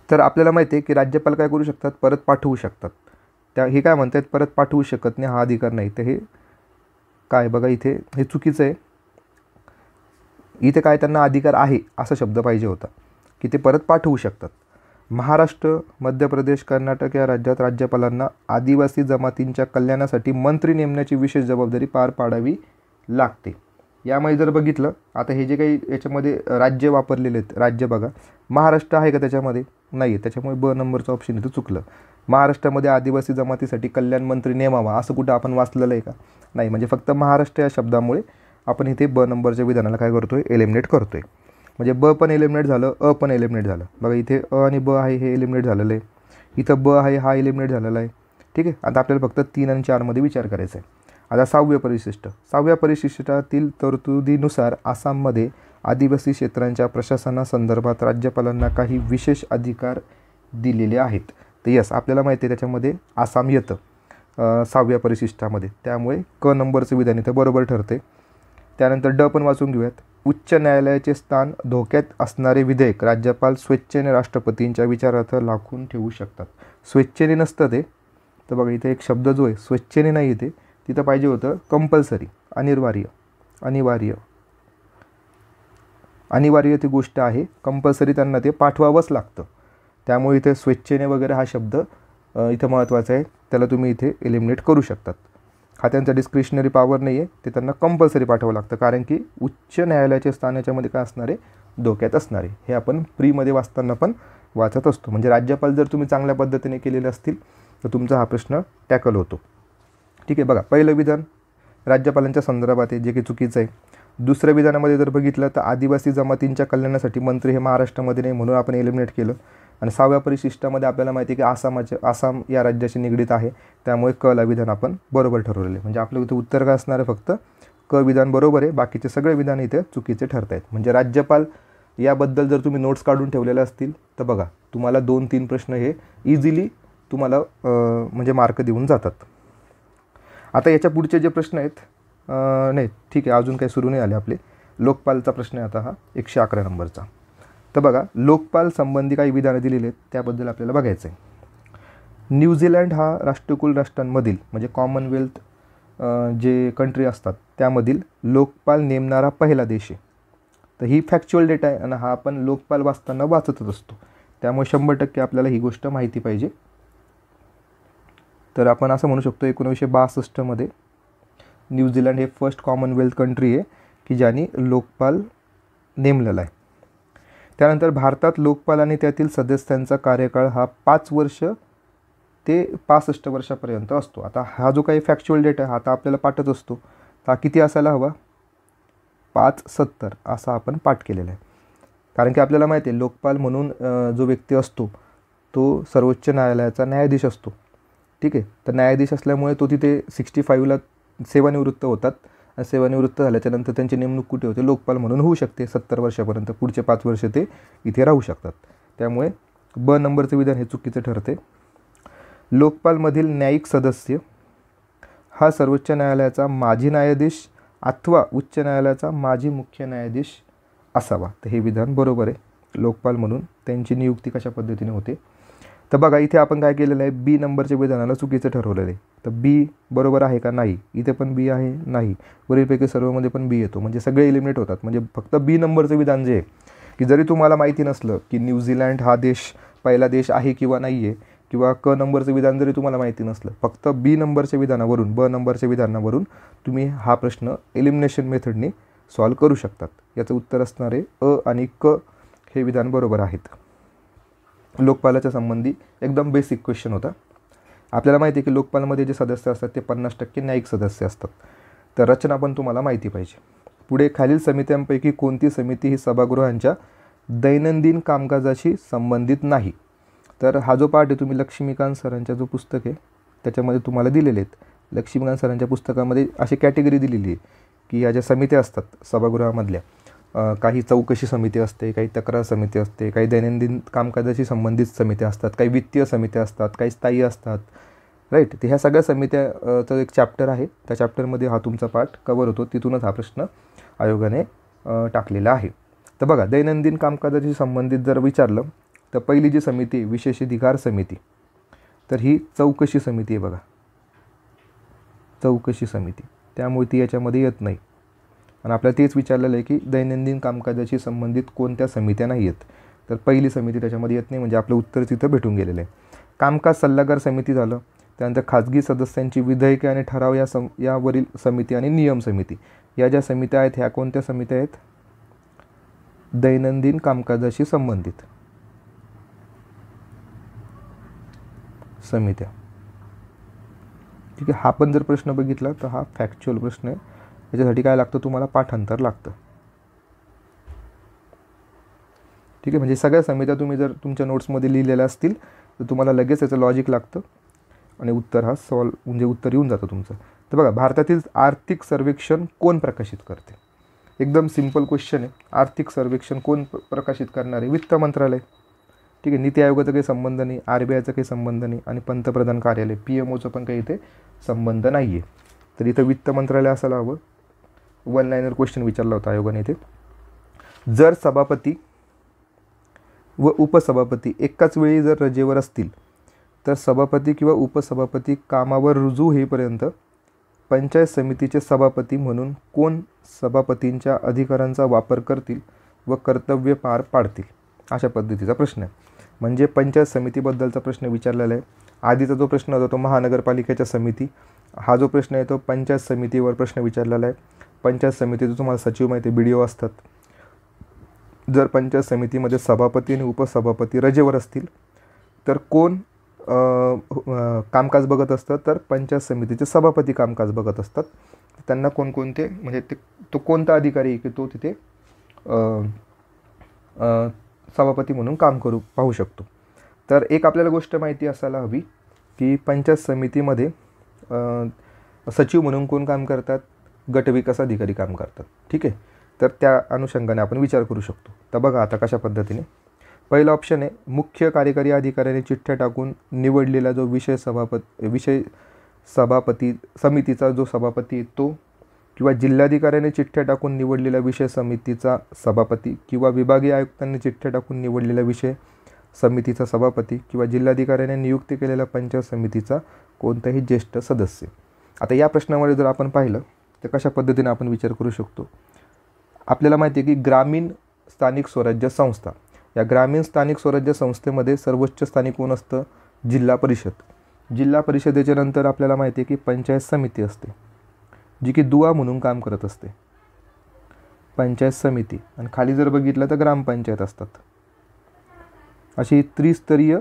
तर आपल्याला माहिती आहे की राज्यपाल काय करू शकतात, परत पाठवू शकतात. हे काय म्हणतात, परत पाठवू शकत नाही, हा अधिकार नाही. तर हे काय बघा, इथे हे चुकीचं आहे. इथे काय त्यांना अधिकार आहे असा शब्द पाहिजे होता की ते परत पाठवू शकतात. महाराष्ट्र, मध्य प्रदेश, कर्नाटक या राज्यात राज्यपालांना आदिवासी जमातींच्या कल्याणासाठी मंत्री नेमण्याची विशेष जबाबदारी पार पाडावी लागते. यामध्ये जर बघितलं, आता हे जे काही याच्यामध्ये राज्य वापरलेले आहेत, राज्य बघा, महाराष्ट्र आहे का त्याच्यामध्ये? नाही आहे. त्याच्यामुळे ब नंबरचं ऑप्शन इथं चुकलं. महाराष्ट्रामध्ये आदिवासी जमातीसाठी कल्याण मंत्री नेमावा असं कुठं आपण वाचलेलं आहे का? नाही. म्हणजे फक्त महाराष्ट्र या शब्दामुळे आपण इथे ब नंबरच्या विधानाला काय करतोय, एलिमिनेट करतोय. म्हणजे ब पण एलिमिनेट झालं, अ पण एलिमिनेट झालं. बघा इथे अ आणि ब आहे हे एलिमिनेट झालेलं आहे, इथं ब आहे हा एलिमिनेट झालेला आहे. ठीक आहे. आता आपल्याला फक्त 3 आणि 4मध्ये विचार करायचा आहे. आता 6व्या परिशिष्ट. 6व्या परिशिष्टातील तरतुदीनुसार आसाममध्ये आदिवासी क्षेत्रांच्या प्रशासनासंदर्भात राज्यपालांना काही विशेष अधिकार दिलेले आहेत. तर यस, आपल्याला माहिती आहे त्याच्यामध्ये आसाम येतं 6व्या परिशिष्टामध्ये, त्यामुळे क नंबरचं विधान इथं बरोबर ठरते. त्यानंतर ड पण वाचून घेऊयात. उच्च न्यायालयाचे स्थान धोक्यात असणारे विधेयक राज्यपाल स्वेच्छेने राष्ट्रपतींच्या विचारार्थ राखून ठेवू शकतात. स्वेच्छेने नसतं ते, तर बघा इथे एक शब्द जो आहे स्वेच्छेने नाही येते, तिथं पाहिजे होतं कंपल्सरी, अनिवार्य ती गोष्ट आहे, कंपल्सरी त्यांना ते पाठवावंच लागतं. त्यामुळे इथे स्वेच्छेने वगैरे हा शब्द इथं महत्त्वाचा आहे, त्याला तुम्ही इथे एलिमिनेट करू शकतात. हा त्यांचा डिस्क्रिशनरी पॉवर नाही आहे, ते त्यांना कंपल्सरी पाठवावं लागतं, कारण की उच्च न्यायालयाचे स्थान याच्यामध्ये काय असणारे, धोक्यात असणारे. हे आपण प्रीमध्ये वाचताना पण वाचत असतो. म्हणजे राज्यपाल जर तुम्ही चांगल्या पद्धतीने केलेले असतील तर तुमचा हा प्रश्न टॅकल होतो. ठीक आहे. बघा, पहिलं विधान राज्यपालांच्या संदर्भात आहे, जे की चुकीचं आहे. दुसऱ्या विधानामध्ये जर बघितलं तर आदिवासी जमातींच्या कल्याणासाठी मंत्री हे महाराष्ट्रामध्ये नाही, म्हणून आपण एलिमिनेट केलं. आणि 6व्या परिशिष्टामध्ये आपल्याला माहिती आहे की आसाम या राज्याशी निगडीत आहे, त्यामुळे क ला विधान आपण बरोबर ठरवलेले. म्हणजे आपलं इथं उत्तर काय असणार आहे, फक्त क विधान बरोबर आहे, बाकीचे सगळे विधान इथे चुकीचे ठरत आहेत. म्हणजे राज्यपाल याबद्दल जर तुम्ही नोट्स काढून ठेवलेले असतील तर बघा, तुम्हाला 2-3 प्रश्न हे इझिली तुम्हाला म्हणजे मार्क देऊन जातात. आता याच्या पुढचे जे प्रश्न आहेत, नाही ठीक आहे, अजून काही सुरू नाही आले आपले. लोकपालचा प्रश्न आहे आता हा 111 नंबरचा. तर बघा, लोकपाल संबंधी काही विधानं दिलेली आहेत, त्याबद्दल आपल्याला बघायचं आहे. न्यूझीलंड हा राष्ट्रकुल राष्ट्रांमधील म्हणजे कॉमनवेल्थ जे कंट्री असतात त्यामधील लोकपाल नेमणारा पहिला देश आहे. तर ही फॅक्च्युअल डेटा आहे आणि हा आपण लोकपाल वाचताना वाचतच असतो, त्यामुळे 100% आपल्याला ही गोष्ट माहिती पाहिजे. तर आपण असं म्हणू शकतो 1962मध्ये न्यूझीलंड हे फर्स्ट कॉमनवेल्थ कंट्री आहे की ज्याने लोकपाल नेमलेला आहे. त्यानंतर भारतात लोकपाल आणि त्यातील सदस्यांचा कार्यकाळ हा 5 वर्ष ते 65 वर्षापर्यंत असतो. आता हा जो काही फॅक्च्युअल डेटा आहे हा आता आपल्याला पाठच असतो, तर हा किती असायला हवा, 570 असा आपण पाठ केलेला आहे. कारण की आपल्याला माहिती आहे लोकपाल म्हणून जो व्यक्ती असतो तो सर्वोच्च न्यायालयाचा न्यायाधीश असतो. ठीक आहे. तर न्यायाधीश असल्यामुळे तो तिथे 65ला सेवानिवृत्त होतात आणि सेवानिवृत्त झाल्याच्यानंतर त्यांची नेमणूक कुठे होते, लोकपाल म्हणून होऊ शकते 70 वर्षापर्यंत. पुढचे 5 वर्ष ते इथे राहू शकतात. त्यामुळे ब नंबरचं विधान हे चुकीचं ठरते. लोकपालमधील न्यायिक सदस्य हा सर्वोच्च न्यायालयाचा माजी न्यायाधीश अथवा उच्च न्यायालयाचा माजी मुख्य न्यायाधीश असावा. तर हे विधान बरोबर आहे. लोकपाल म्हणून त्यांची नियुक्ती कशा पद्धतीने होते. तर बघा इथे आपण काय केलेलं आहे, बी नंबरच्या विधानाला चुकीचं ठरवलेलं आहे. तर बी बरोबर आहे का, नाही. इथे पण बी आहे, नाही. वरीलपैकी सर्वमध्ये पण बी येतो, म्हणजे सगळे एलिमिनेट होतात. म्हणजे फक्त बी नंबरचं विधान जे आहे की जरी तुम्हाला माहिती नसलं की न्यूझीलंड हा देश पहिला देश आहे किंवा नाही आहे, किंवा क नंबरचं विधान जरी तुम्हाला माहिती नसलं, फक्त बी नंबरच्या विधानावरून ब नंबरच्या विधानावरून तुम्ही हा प्रश्न एलिमिनेशन मेथडने सॉल्व करू शकतात. याचं उत्तर असणारे अ आणि क हे विधान बरोबर आहेत. लोकपालाच्या संबंधी एकदम बेसिक क्वेश्चन होता. आपल्याला माहिती आहे की लोकपालमध्ये जे सदस्य असतात ते 50% न्यायिक सदस्य असतात. तर रचना पण तुम्हाला माहिती पाहिजे. पुढे खालील समित्यांपैकी कोणती समिती ही सभागृहांच्या दैनंदिन कामकाजाशी संबंधित नाही. तर हा जो पाठ आहे तुम्ही लक्ष्मीकांत सरांचा जो पुस्तक आहे त्याच्यामध्ये तुम्हाला दिलेले आहेत. लक्ष्मीकांत सरांच्या पुस्तकामध्ये अशी कॅटेगरी दिलेली आहे की या ज्या समित्या असतात सभागृहामधल्या, काही चौकशी समिती असते, काही तक्रार समिती असते, काही दैनंदिन कामकाजाशी संबंधित समित्या असतात, काही वित्तीय समित्या असतात, काही स्थायी असतात, राईट. तर ह्या सगळ्या समित्याचं एक चॅप्टर आहे. त्या चॅप्टरमध्ये हा तुमचा पाठ कवर होतो. तिथूनच हा प्रश्न आयोगाने टाकलेला आहे. तर बघा दैनंदिन कामकाजाशी संबंधित जर विचारलं तर पहिली जी समिती विशेषाधिकार समिती, तर ही चौकशी समिती आहे. बघा चौकशी समिती, त्यामुळे ती याच्यामध्ये येत नाही. आणि आपल्याला तेच विचारलेलं आहे की दैनंदिन कामकाजाशी संबंधित कोणत्या समित्या नाही आहेत, तर पहिली समिती त्याच्यामध्ये येत नाही. म्हणजे आपलं उत्तर तिथं भेटून गेलेलं आहे. कामकाज सल्लागार समिती झालं. त्यानंतर खाजगी सदस्यांची विधेयके आणि ठराव यावरील समिती आणि नियम समिती, या ज्या समित्या आहेत ह्या कोणत्या समित्या आहेत, दैनंदिन कामकाजाशी संबंधित समित्या. ठीक आहे. हा पण जर प्रश्न बघितला तर हा फॅक्च्युअल प्रश्न आहे. याच्यासाठी काय लागतं तुम्हाला, पाठांतर लागतं. ठीक आहे. म्हणजे सगळ्या समित्या तुम्ही जर तुमच्या नोट्समध्ये लिहिलेल्या असतील तर तुम्हाला लगेच याचं लॉजिक लागतं आणि उत्तर हा म्हणजे उत्तर येऊन जातं तुमचं. तर बघा भारतातील आर्थिक सर्वेक्षण कोण प्रकाशित करते. एकदम सिंपल क्वेश्चन आहे. आर्थिक सर्वेक्षण कोण प्रकाशित करणार आहे, वित्त मंत्रालय. ठीक आहे. नीती आयोगाचा काही संबंध नाही, RBIचा काही संबंध नाही, आणि पंतप्रधान कार्यालय PMOचा पण काही इथे संबंध नाही आहे. तर इथं वित्त मंत्रालय असायला हवं. 1 लाईनर क्वेश्चन विचारला होता आयोगाने इथे. जर सभापती व उपसभापती एकाच वेळी जर रजेवर असतील तर सभापती किंवा उपसभापती कामावर रुजू होईपर्यंत पंचायत समितीचे सभापती म्हणून कोण सभापतींच्या अधिकारांचा वापर करतील व कर्तव्य पार पाडतील, अशा पद्धतीचा प्रश्न आहे. म्हणजे पंचायत समितीबद्दलचा प्रश्न विचारलेला आहे. आधीचा जो प्रश्न होता तो महानगरपालिकेच्या समिती, हा जो प्रश्न आहे तो पंचायत समितीवर प्रश्न विचारलेला आहे. पंचायत समितीचं तुम्हाला सचिव माहिती आहे, BDO असतात. जर पंचायत समितीमध्ये सभापती आणि उपसभापती रजेवर असतील तर कोण कामकाज बघत असतं, तर पंचायत समितीचे सभापती कामकाज बघत असतात. त्यांना कोणकोणते म्हणजे तो कोणता अधिकारी आहे की तो तिथे सभापती म्हणून काम पाहू शकतो. तर एक आपल्याला गोष्ट माहिती असायला हवी की पंचायत समितीमध्ये सचिव म्हणून कोण काम करतात, गटविकास अधिकारी काम करतात. ठीक आहे. तर त्या अनुषंगाने आपण विचार करू शकतो. तर बघा आता कशा पद्धतीने. पहिला ऑप्शन आहे मुख्य कार्यकारी अधिकाऱ्याने चिठ्ठ्या टाकून निवडलेला जो विषय सभापती समितीचा जो सभापती तो, किंवा जिल्हाधिकाऱ्याने चिठ्ठ्या टाकून निवडलेला विषय समितीचा सभापती, किंवा विभागीय आयुक्तांनी चिठ्ठ्या टाकून निवडलेला विषय समितीचा सभापती, किंवा जिल्हाधिकाऱ्याने नियुक्त केलेला पंचायत समितीचा कोणताही ज्येष्ठ सदस्य. आता या प्रश्नामध्ये जर आपण पाहिलं तर कशा पद्धतीने आपण विचार करू शकतो. आपल्याला माहिती आहे की ग्रामीण स्थानिक स्वराज्य संस्था, या ग्रामीण स्थानिक स्वराज्य संस्थेमध्ये सर्वोच्च स्थानिक कोण असतं, जिल्हा परिषद. जिल्हा परिषदेच्या नंतर आपल्याला माहिती आहे की पंचायत समिती असते जी की दुवा म्हणून काम करत असते, पंचायत समिती. आणि खाली जर बघितलं तर ग्रामपंचायत असतात. अशी त्रिस्तरीय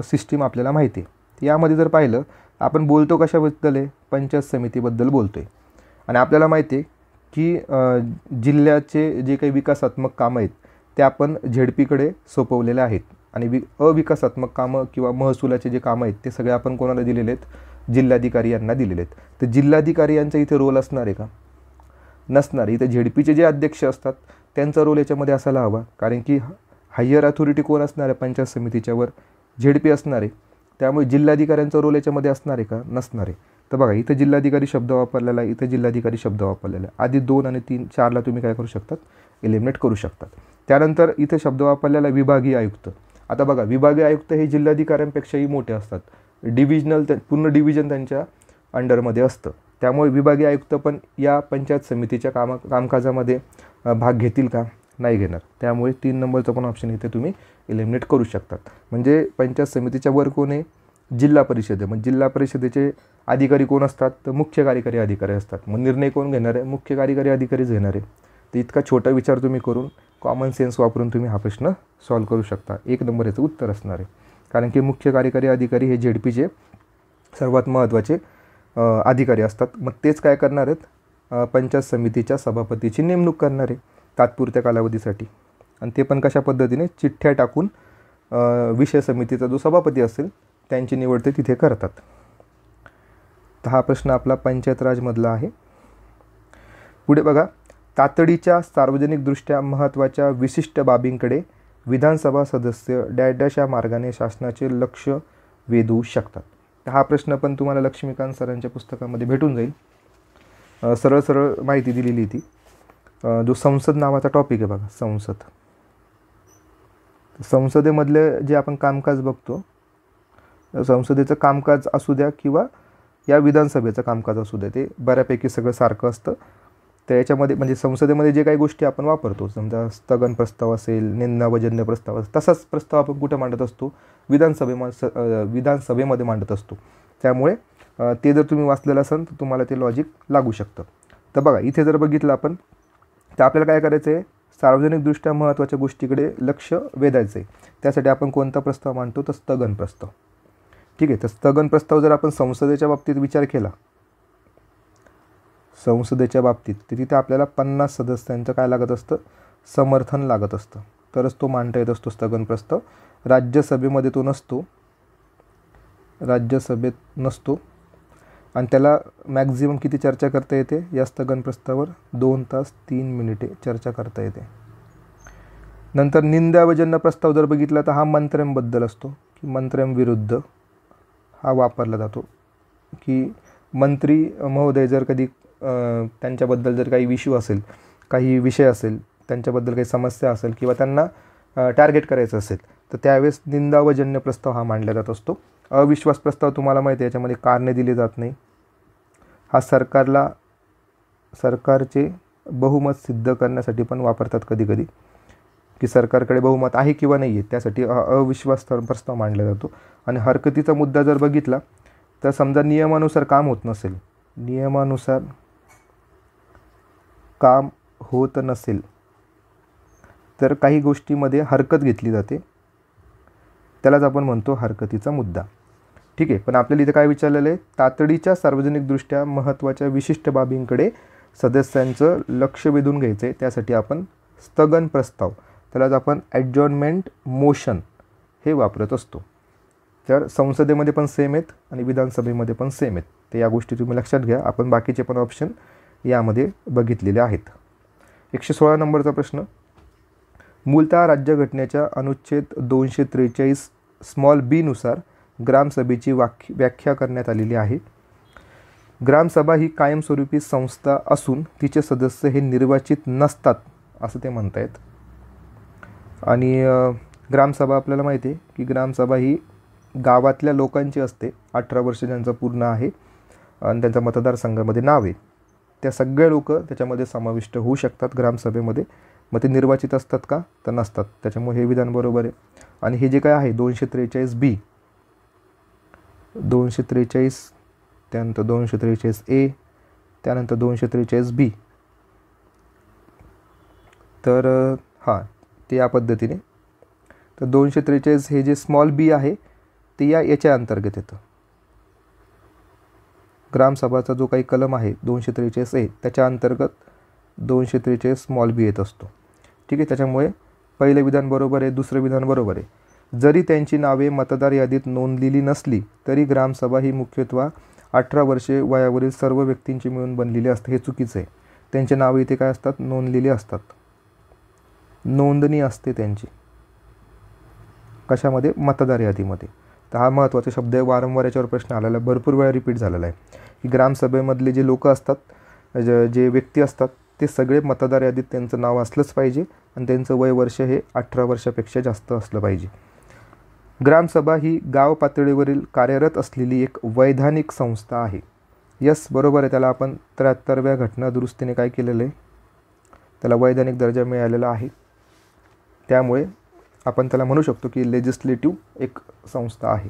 सिस्टीम आपल्याला माहिती आहे. यामध्ये जर पाहिलं आपण बोलतो कशाबद्दल आहे, पंचायत समितीबद्दल बोलतो आहे. आणि आपल्याला माहिती आहे की जिल्ह्याचे जे काही विकासात्मक कामं आहेत ते आपण झेडपीकडे सोपवलेले आहेत, आणि अविकासात्मक कामं किंवा महसुलाचे जे कामं आहेत ते सगळे आपण कोणाला दिलेले आहेत, जिल्हाधिकारी यांना दिलेले आहेत. तर जिल्हाधिकारी यांचा इथे रोल असणार आहे का, नसणार. इथे झेडपीचे जे अध्यक्ष असतात त्यांचा रोल याच्यामध्ये असायला हवा, कारण की हायर अथॉरिटी कोण असणार आहे पंचायत समितीच्यावर? झेडपी असणार आहे. त्यामुळे जिल्हाधिकाऱ्यांचा रोल याच्यामध्ये असणार आहे का? नसणार आहे. तर बघा इथं जिल्हाधिकारी शब्द वापरलेला आहे, इथं जिल्हाधिकारी शब्द वापरलेला आहे. आधी 2 आणि 3 4ला तुम्ही काय करू शकतात? एलिमिनेट करू शकतात. त्यानंतर इथं शब्द वापरलेला विभागीय आयुक्त. आता बघा विभागीय आयुक्त हे जिल्हाधिकाऱ्यांपेक्षाही मोठे असतात. डिव्हिजनल पूर्ण डिव्हिजन त्यांच्या अंडरमध्ये असतं. त्यामुळे विभागीय आयुक्त पण या पंचायत समितीच्या कामकाजामध्ये भाग घेतील का? नाही घेणार. त्यामुळे 3 नंबरचं पण ऑप्शन इथे तुम्ही एलिमिनेट करू शकतात. म्हणजे पंचायत समितीच्या वर कोण आहे? जिल्हा परिषद आहे. मग जिल्हा परिषदेचे अधिकारी कोण असतात? तर मुख्य कार्यकारी अधिकारी असतात. मग निर्णय कोण घेणार आहे? मुख्य कार्यकारी अधिकारीच घेणार आहे. तर इतका छोटा विचार तुम्ही करून कॉमन सेन्स वापरून तुम्ही हा प्रश्न सॉल्व्ह करू शकता. 1 नंबर याचं उत्तर असणार आहे. कारण की मुख्य कार्यकारी अधिकारी हे झेडपीचे सर्वात महत्त्वाचे अधिकारी असतात. मग तेच काय करणार आहेत? पंचायत समितीच्या सभापतीची नेमणूक करणार आहे तात्पुरत्या कालावधीसाठी. आणि ते पण कशा पद्धतीने? चिठ्ठ्या टाकून विषय समितीचा जो सभापती असेल त्यांची निवड ते तिथे करतात. तर हा प्रश्न आपला पंचायत राजमधला आहे. पुढे बघा, तातडीच्या सार्वजनिकदृष्ट्या महत्त्वाच्या विशिष्ट बाबींकडे विधानसभा सदस्य डॅश डॅश या मार्गाने शासनाचे लक्ष वेधू शकतात. तर हा प्रश्न पण तुम्हाला लक्ष्मीकांत सरांच्या पुस्तकामध्ये भेटून जाईल. सरळ सरळ माहिती दिलेली ती. जो संसद नावाचा टॉपिक आहे बघा, संसद. संसदेमधले जे आपण कामकाज बघतो, संसदेचं कामकाज असू द्या किंवा या विधानसभेचं कामकाज असू द्या, ते बऱ्यापैकी सगळं सारखं असतं. तर याच्यामध्ये म्हणजे संसदेमध्ये जे काही गोष्टी आपण वापरतो, समजा स्थगन प्रस्ताव असेल, निंदावजन्य प्रस्ताव असेल, तसाच प्रस्ताव आपण कुठं मांडत असतो? विधानसभेमध्ये मांडत असतो. त्यामुळे ते जर तुम्ही वाचलेलं असाल तर तुम्हाला ते लॉजिक लागू शकतं. तर बघा इथे जर बघितलं आपण तर आपल्याला काय करायचं आहे? सार्वजनिकदृष्ट्या महत्त्वाच्या गोष्टीकडे लक्ष वेधायचं आहे. त्यासाठी आपण कोणता प्रस्ताव मांडतो? तर स्थगन प्रस्ताव. ठीक आहे. तर स्थगन प्रस्ताव जर आपण संसदेच्या बाबतीत विचार केला, संसदेच्या बाबतीत, तर तिथे आपल्याला 50 सदस्यांचं काय लागत असतं? समर्थन लागत असतं. तरच तो मांडता येत असतो स्थगन प्रस्ताव. राज्यसभेमध्ये तो नसतो, राज्यसभेत नसतो. आणि त्याला मॅक्झिमम किती चर्चा करता येते या स्थगन प्रस्तावावर? 2 तास 3 मिनिटे चर्चा करता येते. नंतर निंदावजन्य प्रस्ताव जर बघितला तर हा मंत्र्यांबद्दल असतो, की मंत्र्यांविरुद्ध हा वापरला जातो, की मंत्री महोदय जर कधी त्यांच्याबद्दल जर काही इश्यू असेल, काही विषय असेल, त्यांच्याबद्दल काही समस्या असेल किंवा त्यांना टार्गेट करायचं असेल तर त्यावेळेस निंदावजन्य प्रस्ताव हा मांडला जात असतो. अविश्वास प्रस्ताव तुम्हाला माहिती आहे, याच्यामध्ये कारणे दिली जात नाही. हा सरकारचे बहुमत सिद्ध करण्यासाठी पण वापरतात कधी कधी, की सरकारकडे बहुमत आहे किंवा नाही आहे, त्यासाठी अविश्वास प्रस्ताव मांडला जातो. आणि हरकतीचा मुद्दा जर बघितला तर समजा नियमानुसार काम होत नसेल, नियमानुसार काम होत नसेल तर काही गोष्टीमध्ये हरकत घेतली जाते, त्यालाच आपण म्हणतो हरकतीचा मुद्दा. ठीक आहे. पण आपल्याला इथे काय विचारलेलं आहे? तातडीच्या सार्वजनिकदृष्ट्या महत्त्वाच्या विशिष्ट बाबींकडे सदस्यांचं लक्ष वेधून घ्यायचं आहे, त्यासाठी आपण स्थगन प्रस्ताव, त्यालाच आपण ॲडजॉर्नमेंट मोशन हे वापरत असतो. तर संसदेमध्ये पण सेम आहेत आणि विधानसभेमध्ये पण सेम आहेत. तर या गोष्टी तुम्ही लक्षात घ्या. आपण बाकीचे पण ऑप्शन यामध्ये बघितलेले आहेत. 116 नंबरचा प्रश्न, मूलतः राज्यघटनेच्या अनुच्छेद 243 स्मॉल बी नुसार ग्रामसभेची व्याख्या करण्यात आलेली आहे. ग्रामसभा ही कायमस्वरूपी संस्था असून तिचे सदस्य हे निर्वाचित नसतात असं ते म्हणतायत. आणि ग्रामसभा आपल्याला माहिती आहे की ग्रामसभा ही गावातल्या लोकांची असते. 18 वर्ष ज्यांचं पूर्ण आहे आणि त्यांच्या मतदारसंघामध्ये नाव आहे, त्या सगळे लोक त्याच्यामध्ये समाविष्ट होऊ शकतात ग्रामसभेमध्ये. मग ते निर्वाचित असतात का? तर नसतात. त्याच्यामुळे हे विधान बरोबर आहे. आणि हे जे काय आहे 243B, 243, त्यानंतर 243A, त्यानंतर 243B, तर हां ते या पद्धतीने. तर 243 हे जे स्मॉल बी आहे ते याच्या अंतर्गत येतं. ग्रामसभाचा जो काही कलम आहे 243A त्याच्या अंतर्गत 243 स्मॉल बी येत असतो. ठीक आहे. त्याच्यामुळे पहिलं विधान बरोबर आहे, दुसरं विधान बरोबर आहे. जरी त्यांची नावे मतदार यादीत नोंदलेली नसली तरी ग्रामसभा ही मुख्यत्वे 18 वर्षे वयावरील सर्व व्यक्तींची मिळून बनलेली असते. हे चुकीचं आहे. त्यांचे नावे इथे काय असतात? नोंदलेली असतात, नोंदणी असते त्यांची. कशामध्ये? मतदार यादीमध्ये. तर हा महत्त्वाचा शब्द आहे, वारंवार याच्यावर प्रश्न आलेला आहे, भरपूर वेळा रिपीट झालेला आहे की ग्रामसभेमधले जे लोक असतात, जे व्यक्ती असतात, ते सगळे मतदार यादीत त्यांचं नाव असलंच पाहिजे आणि त्यांचं वय वर्ष हे 18 वर्षापेक्षा जास्त असलं पाहिजे. ग्रामसभा ही गाव पातळीवरील कार्यरत असलेली एक वैधानिक संस्था आहे. यस, बरोबर आहे. त्याला आपण 73व्या घटना दुरुस्तीने काय केलेलं आहे? त्याला वैधानिक दर्जा मिळालेला आहे. त्यामुळे आपण त्याला म्हणू शकतो की लेजिस्लेटिव्ह एक संस्था आहे.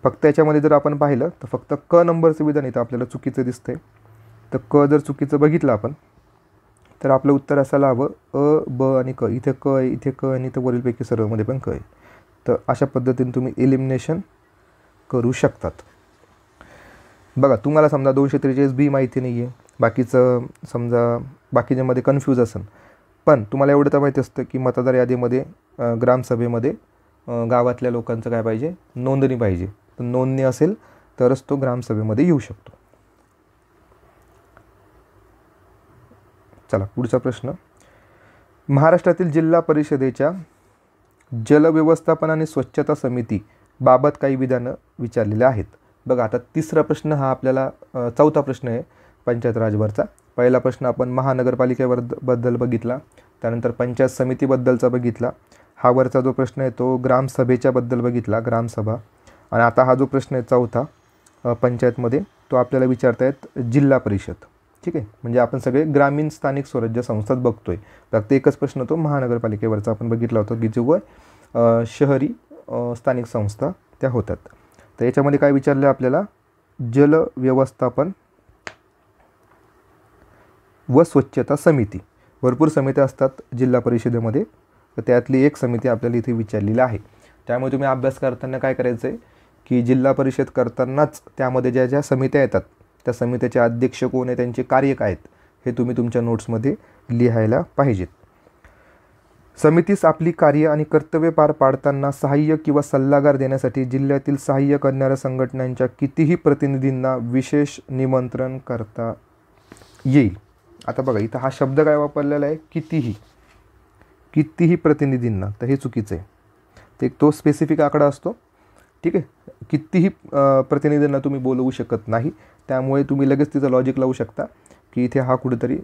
फक्त याच्यामध्ये जर आपण पाहिलं तर फक्त क नंबरचं विधान इथं आपल्याला चुकीचं दिसतंय. तर क जर चुकीचं बघितलं आपण तर आपलं उत्तर असायला हवं अ, ब आणि क. इथे क आहे, इथे क आणि इथं वरीलपैकी सर्वमध्ये पण क आहे. तर अशा पद्धतीने तुम्ही एलिमिनेशन करू शकतात. बघा, तुम्हाला समजा 243B माहिती नाही आहे, बाकीचं समजा बाकीच्यामध्ये कन्फ्यूज असेल, पण तुम्हाला एवढं तर माहिती असतं की मतदार यादीमध्ये ग्रामसभेमध्ये गावातल्या लोकांचं काय पाहिजे? नोंदणी पाहिजे. तर नोंदणी असेल तरच तो ग्रामसभेमध्ये येऊ शकतो. चला पुढचा प्रश्न. महाराष्ट्रातील जिल्हा परिषदेच्या जलव्यवस्थापन आणि स्वच्छता समिती बाबत काही विधानं विचारलेले आहेत. बघा, आता तिसरा प्रश्न हा आपल्याला चौथा प्रश्न आहे पंचायत राजवरचा. पहिला प्रश्न आपण महानगरपालिकेबद्दल बघितला, त्यानंतर पंचायत समितीबद्दलचा बघितला. हा वरचा जो प्रश्न आहे तो ग्रामसभेच्याबद्दल बघितला, ग्रामसभा. आणि आता हा जो प्रश्न आहे चौथा पंचायतमध्ये, तो आपल्याला विचारतायत जिल्हा परिषद. ठीक आहे, म्हणजे आपण सगळे ग्रामीण स्थानिक स्वराज्य संस्थात बघतोय. फक्त एकच प्रश्न तो महानगरपालिकेवरचा आपण बघितला होता की जो शहरी स्थानिक संस्था त्या होतात. तर याच्यामध्ये काय विचारलं आपल्याला? जल व्यवस्थापन व स्वच्छता समिती. भरपूर समित्या असतात जिल्हा परिषदेमध्ये, तर त्यातली एक समिती आपल्याला इथे विचारलेली आहे. त्यामुळे तुम्ही अभ्यास करताना काय करायचं आहे की जिल्हा परिषद करतानाच त्यामध्ये ज्या ज्या समित्या येतात त्या समित्याचे अध्यक्ष कोण आहे, त्यांचे कार्य काय आहेत, हे तुम्ही तुमच्या नोट्समध्ये लिहायला पाहिजेत. समितीस आपली कार्य आणि कर्तव्ये पार पाडताना सहाय्य किंवा सल्लागार देण्यासाठी जिल्ह्यातील सहाय्य करणाऱ्या संघटनांच्या कितीही प्रतिनिधींना विशेष निमंत्रण करता येईल. आता बघा, इथं हा शब्द काय वापरलेला आहे? कितीही प्रतिनिधींना. तर हे चुकीचं आहे. ते तो स्पेसिफिक आकडा असतो. ठीक आहे, कितीही प्रतिनिधींना तुम्ही बोलवू शकत नाही. त्यामुळे तुम्ही लगेच तिचं लॉजिक लावू शकता की इथे हा कुठेतरी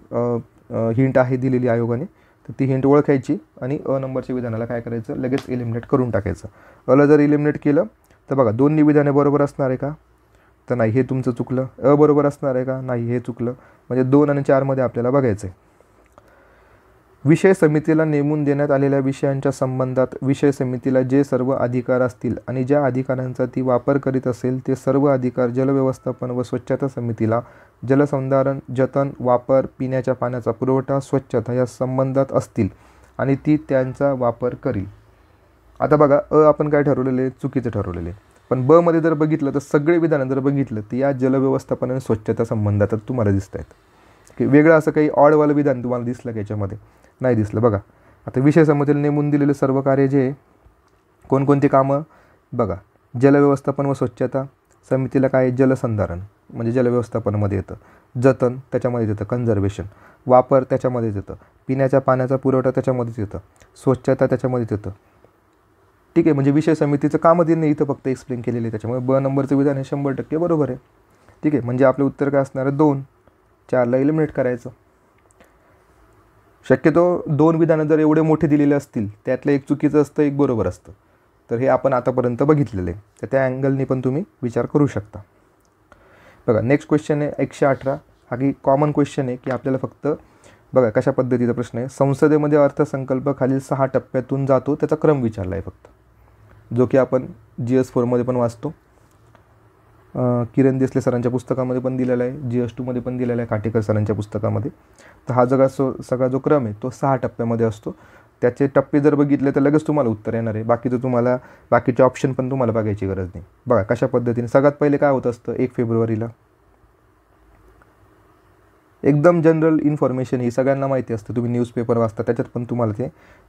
हिंट आहे दिलेली आयोगाने. तर ती हिंट ओळखायची आणि अ नंबरच्या विधानाला काय करायचं? लगेच एलिमिनेट करून टाकायचं. अला जर एलिमिनेट केलं तर बघा, दोन्ही विधाने बरोबर असणार आहे का? तर नाही, हे तुमचं चुकलं. अ बरोबर असणार आहे का? नाही, हे चुकलं. म्हणजे 2 आणि 4मध्ये आपल्याला बघायचं आहे. विषय समितीला नेमून देण्यात आलेल्या विषयांच्या संबंधात विषय समितीला जे सर्व अधिकार असतील आणि ज्या अधिकारांचा ती वापर करीत असेल ते सर्व अधिकार जलव्यवस्थापन व स्वच्छता समितीला जलसंधारण, जतन, वापर, पिण्याच्या पाण्याचा पुरवठा, स्वच्छता या संबंधात असतील आणि ती त्यांचा वापर करील. आता बघा, अ आपण काय ठरवलेले? चुकीचं ठरवलेले. पण ब मध्ये जर बघितलं तर सगळे विधानं जर बघितलं तर या जलव्यवस्थापन आणि स्वच्छता संबंधातच तुम्हाला दिसत आहेत. की वेगळं असं काही ऑडवालं विधान तुम्हाला दिसलं का याच्यामध्ये? नाही दिसलं. बघा, आता विषय समितीला नेमून दिलेले सर्व कार्य जे कोणकोणती कामं? बघा, जलव्यवस्थापन व स्वच्छता समितीला काय? जलसंधारण म्हणजे जलव्यवस्थापनामध्ये येतं, जतन त्याच्यामध्ये येतं, कन्झर्वेशन, वापर त्याच्यामध्येच येतं, पिण्याच्या पाण्याचा पुरवठा त्याच्यामध्येच येतं, स्वच्छता त्याच्यामध्येच येतं. ठीक आहे, म्हणजे विषय समितीचं कामं त्यांनी इथं फक्त एक्सप्लेन केलेलं आहे. त्याच्यामुळे ब नंबरचं विधान हे 100% बरोबर आहे. ठीक आहे, म्हणजे आपलं उत्तर काय असणार आहे? 2. 4ला एलिमिनेट करायचं. शक्यतो 2 विधानं जर एवढे मोठे दिलेले असतील त्यातलं एक चुकीचं असतं, एक बरोबर असतं. तर हे आपण आतापर्यंत बघितलेलं आहे. तर त्या अँगलनी पण तुम्ही विचार करू शकता. बघा, नेक्स्ट क्वेश्चन आहे 118. हा की कॉमन क्वेश्चन आहे की आपल्याला फक्त बघा कशा पद्धतीचा प्रश्न आहे. संसदेमध्ये अर्थसंकल्प खालील 6 टप्प्यातून जातो, त्याचा क्रम विचारला आहे फक्त, जो की आपण GS4मध्ये पण वाचतो. किरण देसले सरांच्या पुस्तकामध्ये पण दिलेला आहे, GS2मध्ये पण दिलेला आहे, काटेकर सरांच्या पुस्तकामध्ये. तर हा सगळा जो क्रम आहे तो 6 टप्प्यामध्ये असतो. त्याचे टप्पे जर बघितले तर लगेच तुम्हाला उत्तर येणार आहे. बाकीचं तुम्हाला बाकीचे ऑप्शन पण तुम्हाला बघायची गरज नाही. बघा कशा पद्धतीने सगळ्यात पहिले काय होत असतं 1 फेब्रुवारीला? एकदम जनरल इन्फॉर्मेशन ही सगळ्यांना माहिती असतं. तुम्ही न्यूजपेपर वाचता त्याच्यात पण तुम्हाला ते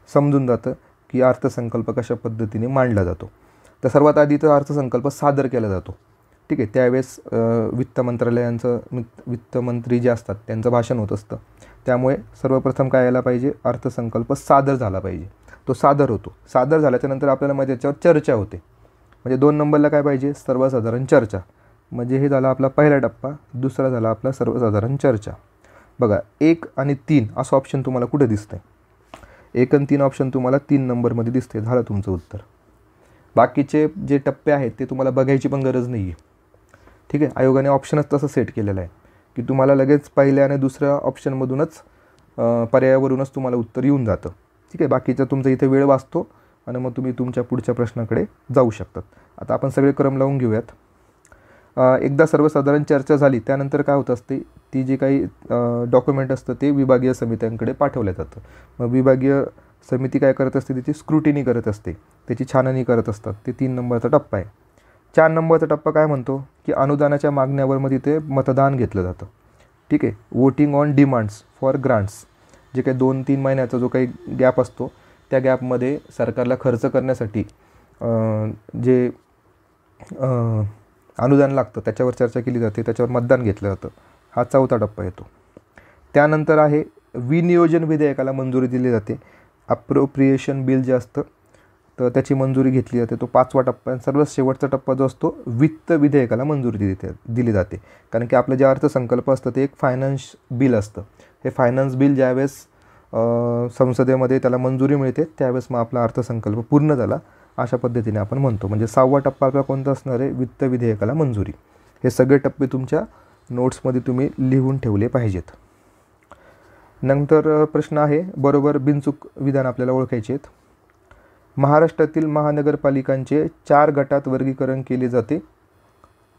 समजून जातं की अर्थसंकल्प कशा पद्धतीने मांडला जातो. तर सर्वात आधी तर अर्थसंकल्प सादर केला जातो. ठीक आहे, त्यावेळेस वित्तमंत्री जे असतात त्यांचं भाषण होत असतं. त्यामुळे सर्वप्रथम काय यायला पाहिजे? अर्थसंकल्प सादर झाला पाहिजे. तो सादर होतो. सादर झाल्याच्यानंतर आपल्याला मग त्याच्यावर चर्चा होते. म्हणजे 2 नंबरला काय पाहिजे, सर्वसाधारण चर्चा. म्हणजे हे झाला आपला पहिला टप्पा. दुसरा झाला आपला सर्वसाधारण चर्चा. बघा 1 आणि 3 असं ऑप्शन तुम्हाला कुठे दिसतंय, 1 आणि 3 ऑप्शन तुम्हाला 3 नंबरमध्ये दिसते. झालं तुमचं उत्तर. बाकीचे जे टप्पे आहेत ते तुम्हाला बघायची पण गरज नाही आहे. ठीक आहे, आयोगाने ऑप्शनच तसं सेट केलेलं आहे की तुम्हाला लगेच पहिल्या आणि दुसऱ्या ऑप्शनमधूनच पर्यायावरूनच तुम्हाला उत्तर येऊन जातं. ठीक आहे, बाकीचा तुमचा इथे वेळ वाचतो आणि मग तुम्ही तुमच्या पुढच्या प्रश्नाकडे जाऊ शकतात. आता आपण सगळे क्रम लावून घेऊयात. एकदा सर्वसाधारण चर्चा झाली त्यानंतर काय होत असते, ती जी काही डॉक्युमेंट असतं ते विभागीय समित्यांकडे पाठवलं जातं. मग विभागीय समिती काय करत असते, त्याची स्क्रुटिनी करत असते, त्याची छाननी करत असतात. ते 3 नंबरचा टप्पा आहे. 4 नंबरचा टप्पा काय म्हणतो की अनुदानाच्या मागण्यावर मग तिथे मतदान घेतलं जातं. ठीक आहे, voting on demands for grants. जे काही 2-3 महिन्याचा जो काही गॅप असतो त्या गॅपमध्ये सरकारला खर्च करण्यासाठी जे अनुदान लागतं त्याच्यावर चर्चा केली जाते, त्याच्यावर मतदान घेतलं जातं. हा 4था टप्पा येतो. त्यानंतर आहे विनियोजन विधेयकाला मंजुरी दिली जाते. अप्रोप्रिएशन बिल जे असतं तर त्याची मंजुरी घेतली जाते, तो 5वा टप्पा आहे. सर्वात शेवटचा टप्पा जो असतो वित्त विधेयकाला मंजुरी दिली जाते. कारण की आपलं जे अर्थसंकल्प असतं ते एक फायनान्स बिल असतं. हे फायनान्स बिल ज्यावेळेस संसदेमध्ये त्याला मंजुरी मिळते त्यावेळेस मग आपला अर्थसंकल्प पूर्ण झाला अशा पद्धतीने आपण म्हणतो. म्हणजे 6वा टप्पा आपला कोणता असणार आहे, वित्त विधेयकाला मंजुरी. हे सगळे टप्पे तुमच्या नोट्समध्ये तुम्ही लिहून ठेवले पाहिजेत. नंतर प्रश्न आहे बरोबर बिनचूक विधान आपल्याला ओळखायचे आहेत. महाराष्ट्रातील महानगरपालिकांचे 4 गटात वर्गीकरण केले जाते,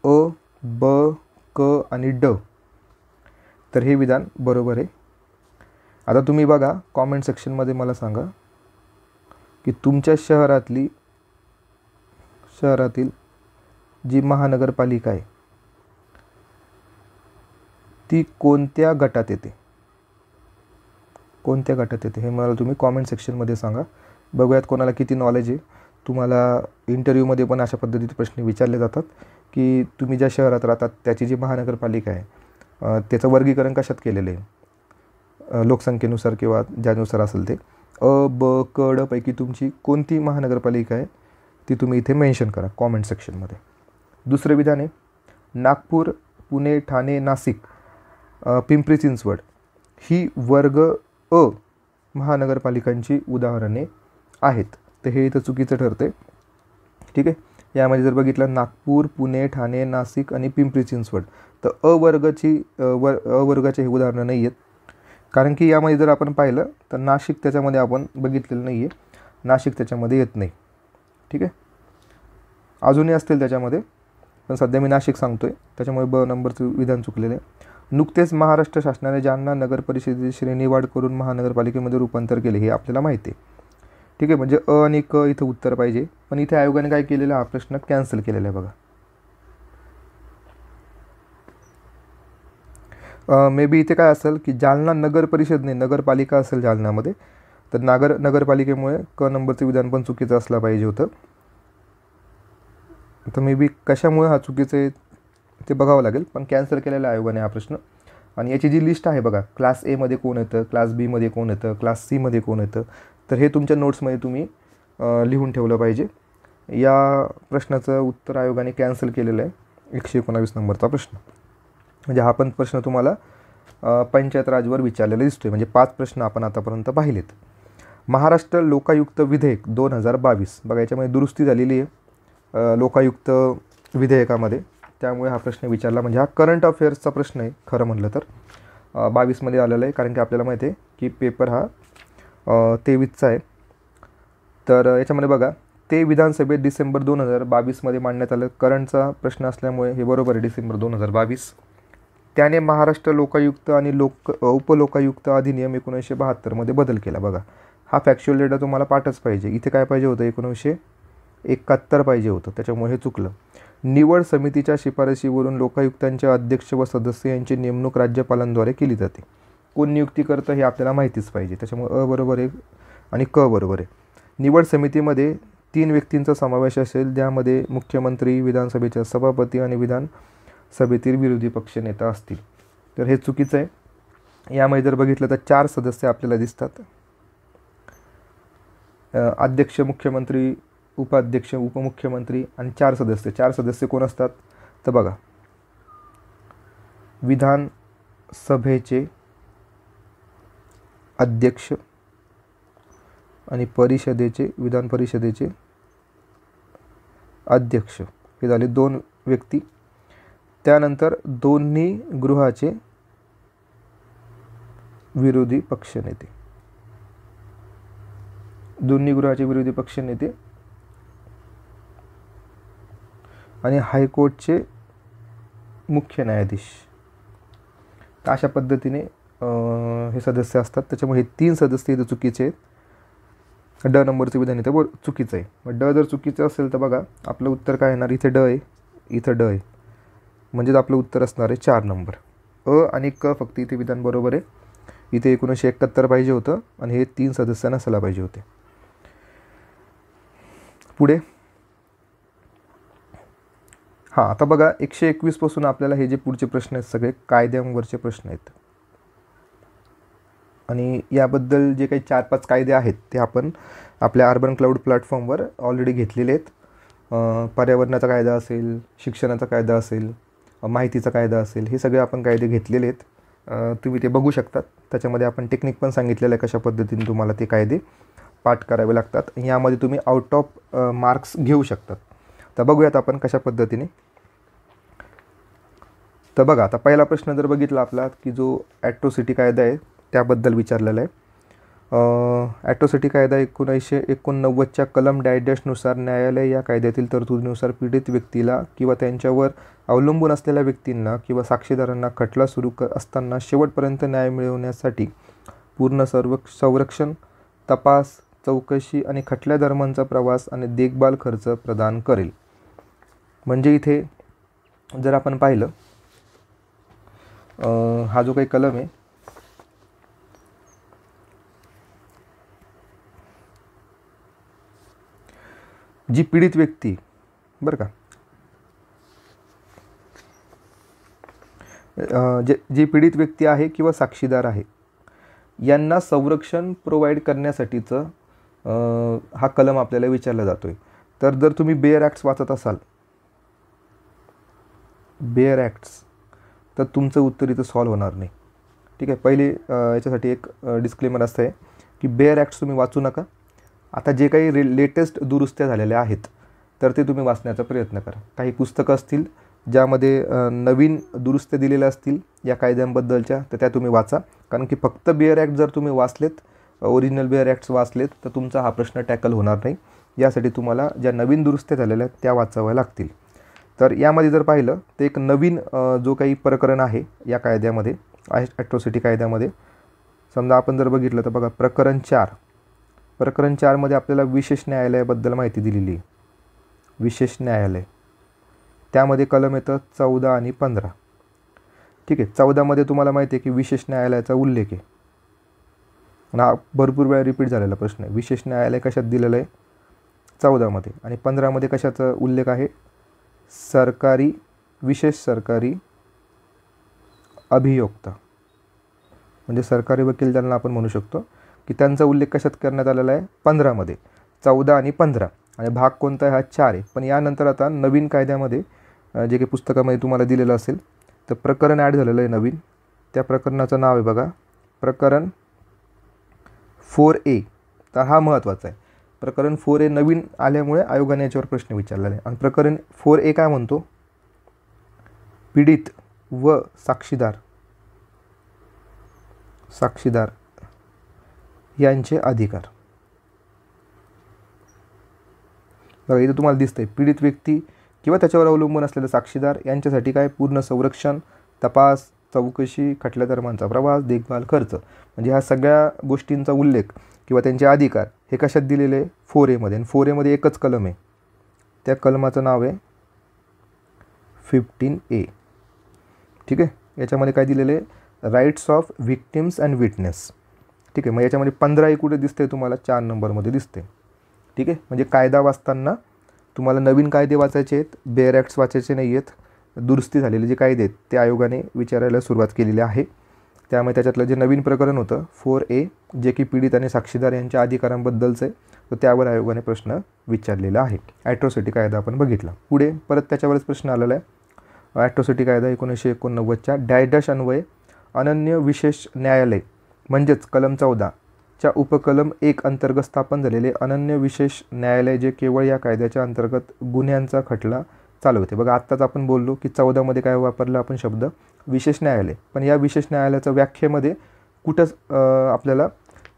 अ, ब, क आणि ड. तर हे विधान बरोबर आहे. आता तुम्ही बघा कॉमेंट सेक्शनमध्ये मला सांगा की तुमच्या शहरातील जी महानगरपालिका आहे ती कोणत्या गटात येते, कोणत्या गटात येते हे मला तुम्ही कॉमेंट सेक्शनमध्ये सांगा. बघूयात कोणाला किती नॉलेज आहे. तुम्हाला इंटरव्ह्यूमध्ये पण अशा पद्धतीचे प्रश्न विचारले जातात की तुम्ही ज्या शहरात राहतात त्याची जी महानगरपालिका आहे त्याचं वर्गीकरण कशात केलेलं आहे, लोकसंख्येनुसार किंवा ज्यानुसार असेल ते. अ, ब, क, ड पैकी तुमची कोणती महानगरपालिका आहे ती तुम्ही इथे मेन्शन करा कॉमेंट सेक्शनमध्ये. दुसरं विधान आहे नागपूर, पुणे, ठाणे, नाशिक, पिंपरी चिंचवड ही वर्ग अ महानगरपालिकांची उदाहरणे आहेत. तर हे इथं चुकीचं ठरते. ठीक आहे, यामध्ये जर बघितलं नागपूर, पुणे, ठाणे, नाशिक आणि पिंपरी चिंचवड तर अ वर्गाचे हे उदाहरणं नाही आहेत. कारण की यामध्ये जर आपण पाहिलं तर नाशिक त्याच्यामध्ये आपण बघितलेलं नाही आहे, नाशिक त्याच्यामध्ये येत नाही. ठीक आहे, अजूनही असतील त्याच्यामध्ये पण सध्या मी नाशिक सांगतो आहे त्याच्यामुळे ब नंबरचं विधान चुकलेलं आहे. नुकतेच महाराष्ट्र शासनाने जालना नगर परिषदेची श्रेणीवाढ करून महानगरपालिकेमध्ये रूपांतर केले हे आपल्याला माहिती आहे. ठीक आहे, म्हणजे अ आणि क इथं उत्तर पाहिजे, पण इथे आयोगाने काय केलेलं हा प्रश्न कॅन्सल केलेला आहे. बघा मे बी इथे काय असेल की जालना नगर परिषद नाही नगरपालिका असेल जालन्यामध्ये, तर नगरपालिकेमुळे क नंबरचं विधान पण चुकीचं असलं पाहिजे होतं. तर मे बी कशामुळे हा चुकीचं आहे ते बघावं लागेल, पण कॅन्सल केलेला आयोगाने हा प्रश्न. आणि याची जी लिस्ट आहे बघा, क्लास एमध्ये कोण येतं, क्लास बीमध्ये कोण येतं, क्लास सीमध्ये कोण येतं, तर हे तुमच्या नोट्समध्ये तुम्ही लिहून ठेवलं पाहिजे. या प्रश्नाचं उत्तर आयोगाने कॅन्सल केलेलं आहे, 119 नंबरचा प्रश्न. म्हणजे हा पण प्रश्न तुम्हाला पंचायत राजवर विचारलेला दिसतोय. म्हणजे 5 प्रश्न आपण आतापर्यंत पाहिलेत. महाराष्ट्र लोकायुक्त विधेयक 2022 बघा याच्यामध्ये दुरुस्ती झालेली आहे लोकायुक्त विधेयकामध्ये, त्यामुळे हा प्रश्न विचारला. म्हणजे हा करंट अफेअर्सचा प्रश्न आहे खरं म्हटलं तर. 22मध्ये आलेला आहे, कारण की आपल्याला माहिती आहे की पेपर हा 23चा आहे. तर याच्यामध्ये बघा ते विधानसभेत डिसेंबर 2022मध्ये मांडण्यात आलं. करंटचा प्रश्न असल्यामुळे हे बरोबर आहे, डिसेंबर 2022. त्याने महाराष्ट्र लोकायुक्त आणि उपलोकायुक्त अधिनियम 1972मध्ये बदल केला. बघा हा फॅक्च्युअल डेटा तुम्हाला पाठच पाहिजे. इथे काय पाहिजे होतं, 1971 पाहिजे होतं, त्याच्यामुळे हे चुकलं. निवड समितीच्या शिफारशीवरून लोकायुक्तांचे अध्यक्ष व सदस्य यांची नेमणूक राज्यपालांद्वारे केली जाते. कोण नियुक्ती करतं हे आपल्याला माहितीच पाहिजे, त्याच्यामुळे अ बरोबर आहे आणि क बरोबर आहे. निवड समितीमध्ये 3 व्यक्तींचा समावेश असेल, ज्यामध्ये मुख्यमंत्री, विधानसभेचे सभापती आणि विधानसभेतील विरोधी पक्षनेता असतील. तर हे चुकीचं आहे. यामध्ये जर बघितलं तर 4 सदस्य आपल्याला दिसतात. अध्यक्ष, मुख्यमंत्री, उपाध्यक्ष, उपमुख्यमंत्री आणि 4 सदस्य. 4 सदस्य कोण असतात तर बघा, विधानसभेचे अध्यक्ष आणि विधान परिषदेचे अध्यक्ष, हे झाले 2 व्यक्ती. त्यानंतर दोन्ही गृहाचे विरोधी पक्षनेते, आणि हायकोर्टचे मुख्य न्यायाधीश. तर अशा पद्धतीने हे सदस्य असतात. त्याच्यामुळे हे 3 सदस्य इथे चुकीचे आहेत. ड नंबरचं विधान इथं चुकीचं आहे. मग ड जर चुकीचं असेल तर बघा आपलं उत्तर काय येणार, इथे ड आहे, इथं ड आहे, म्हणजेच आपलं उत्तर असणार आहे 4 नंबर. अ आणि क फक्त इथे विधान बरोबर आहे. इथे 1971 पाहिजे होतं आणि हे 3 सदस्य नसायला पाहिजे होते. पुढे हां, आता बघा 121 पासून आपल्याला हे जे पुढचे प्रश्न आहेत सगळे कायद्यांवरचे प्रश्न आहेत. आणि याबद्दल जे काही 4-5 कायदे आहेत ते आपण आपल्या अर्बन क्लाउड प्लॅटफॉर्मवर ऑलरेडी घेतलेले आहेत. पर्यावरणाचा कायदा असेल, शिक्षणाचा कायदा असेल, माहितीचा कायदा असेल, हे सगळे आपण कायदे घेतलेले आहेत. तुम्ही ते बघू शकतात. त्याच्यामध्ये आपण टेक्निक पण सांगितलेलं आहे कशा पद्धतीने तुम्हाला ते कायदे पाठ करावे लागतात. यामध्ये तुम्ही आउट ऑफ मार्क्स घेऊ शकतात. तर बघूयात आपण कशा पद्धतीने. तर बघा आता पहिला प्रश्न जर बघितला आपला की जो ॲट्रॉसिटी कायदा आहे त्याबद्दल विचारलेला आहे. ॲट्रॉसिटी कायदा 1989च्या कलम -नुसार न्यायालय या कायद्यातील तरतुदीनुसार पीडित व्यक्तीला किंवा त्यांच्यावर अवलंबून असलेल्या व्यक्तींना किंवा साक्षीदारांना खटला सुरू असताना शेवटपर्यंत न्याय मिळवण्यासाठी पूर्ण संरक्षण, तपास, चौकशी आणि खटल्यादरम्यानचा प्रवास आणि देखभाल खर्च प्रदान करेल. म्हणजे इथे जर आपण पाहिलं हा जो काही कलम आहे जी पीडित व्यक्ती बरं का जी पीडित व्यक्ती आहे किंवा साक्षीदार आहे यांना संरक्षण प्रोव्हाइड करण्यासाठीचं हा कलम आपल्याला विचारला जातो आहे. तर जर तुम्ही बेअर ॲक्ट्स वाचत असाल, बेअर ॲक्ट्स, तर तुमचं उत्तर इथं सॉल्व होणार नाही. ठीक आहे. पहिले याच्यासाठी एक डिस्क्लेमर असतं आहे की बेअर ॲक्ट्स तुम्ही वाचू नका. आता जे काही लेटेस्ट दुरुस्त्या झालेल्या आहेत तर ते तुम्ही वाचण्याचा प्रयत्न करा. काही पुस्तकं असतील ज्यामध्ये नवीन दुरुस्त्या दिलेल्या असतील या कायद्यांबद्दलच्या, तर त्या तुम्ही वाचा. कारण की फक्त बेअर ॲक्ट जर तुम्ही वाचलेत, ओरिजिनल बेअर ॲक्ट्स वाचलेत, तर तुमचा हा प्रश्न टॅकल होणार नाही. यासाठी तुम्हाला ज्या नवीन दुरुस्त्या झालेल्या आहेत त्या वाचाव्या लागतील. तर यामध्ये जर पाहिलं तर एक नवीन जो काही प्रकरण आहे या कायद्यामध्ये, ॲट्रॉसिटी कायद्यामध्ये, समजा आपण जर बघितलं तर बघा प्रकरण 4 मध्ये आपल्याला विशेष न्यायालयाबद्दल माहिती दिलेली आहे. विशेष न्यायालय, त्यामध्ये कलम येतं 14 आणि 15. ठीक आहे. 14 मध्ये तुम्हाला माहिती आहे की विशेष न्यायालयाचा उल्लेख आहे. हा भरपूर वेळा रिपीट झालेला प्रश्न आहे. विशेष न्यायालय कशात दिलेलं आहे? 14 मध्ये. आणि 15 मध्ये कशाचा उल्लेख आहे? विशेष सरकारी अभियोक्ता, म्हणजे सरकारी वकील ज्यांना आपण म्हणू शकतो, की त्यांचा उल्लेख कशात करण्यात आलेला आहे? 15 मध्ये. 14 आणि 15. आणि भाग कोणता आहे? हा 4 आहे. पण यानंतर आता नवीन कायद्यामध्ये जे काही पुस्तकामध्ये तुम्हाला दिलेलं असेल तर प्रकरण ॲड झालेलं आहे नवीन. त्या प्रकरणाचं नाव आहे बघा प्रकरण 4A. तर हा महत्त्वाचा आहे. प्रकरण 4A नवीन आल्यामुळे आयोगाने याच्यावर प्रश्न विचारला आहे. आणि प्रकरण 4A काय म्हणतो? पीडित व साक्षीदार यांचे अधिकार. बघा इथे तुम्हाला दिसतंय पीडित व्यक्ती किंवा त्याच्यावर अवलंबून असलेले साक्षीदार यांच्यासाठी काय? पूर्ण संरक्षण, तपास, चौकशी, खटल्यादरम्यानचा प्रवास, देखभाल खर्च. म्हणजे ह्या सगळ्या गोष्टींचा उल्लेख किंवा त्यांचे अधिकार हे कशात दिलेले आहे? 4A मध्ये. आणि 4A मध्ये एकच कलम आहे. त्या कलमाचं नाव आहे 15A. ठीक आहे. याच्यामध्ये काय दिलेलं आहे? Rights of victims and witness. ठीक आहे. मग याच्यामध्ये 15A कुठे दिसते? तुम्हाला 4 नंबरमध्ये दिसते. ठीक आहे. म्हणजे कायदा वाचताना तुम्हाला नवीन कायदे वाचायचे आहेत, बेअर ॲक्ट्स वाचायचे नाही आहेत. दुरुस्ती झालेले जे कायदे आहेत ते आयोगाने विचारायला सुरुवात केलेली आहे. त्यामुळे त्याच्यातलं जे नवीन प्रकरण होतं 4A, जे की पीडित आणि साक्षीदार यांच्या अधिकारांबद्दलचं आहे, तर त्यावर आयोगाने प्रश्न विचारलेला आहे. ॲट्रॉसिटी कायदा आपण बघितला. पुढे परत त्याच्यावरच प्रश्न आलेला आहे. ॲट्रॉसिटी कायदा 1989च्या डॅश अन्वये अनन्य विशेष न्यायालय म्हणजेच कलम 14च्या उपकलम 1 अंतर्गत स्थापन झालेले अनन्य विशेष न्यायालय जे केवळ या कायद्याच्या अंतर्गत गुन्ह्यांचा खटला चालवते. बघा आत्ताच आपण बोललो की 14मध्ये काय वापरला आपण शब्द विशेष न्यायालय, पण या विशेष न्यायालयाच्या व्याख्येमध्ये कुठंच आपल्याला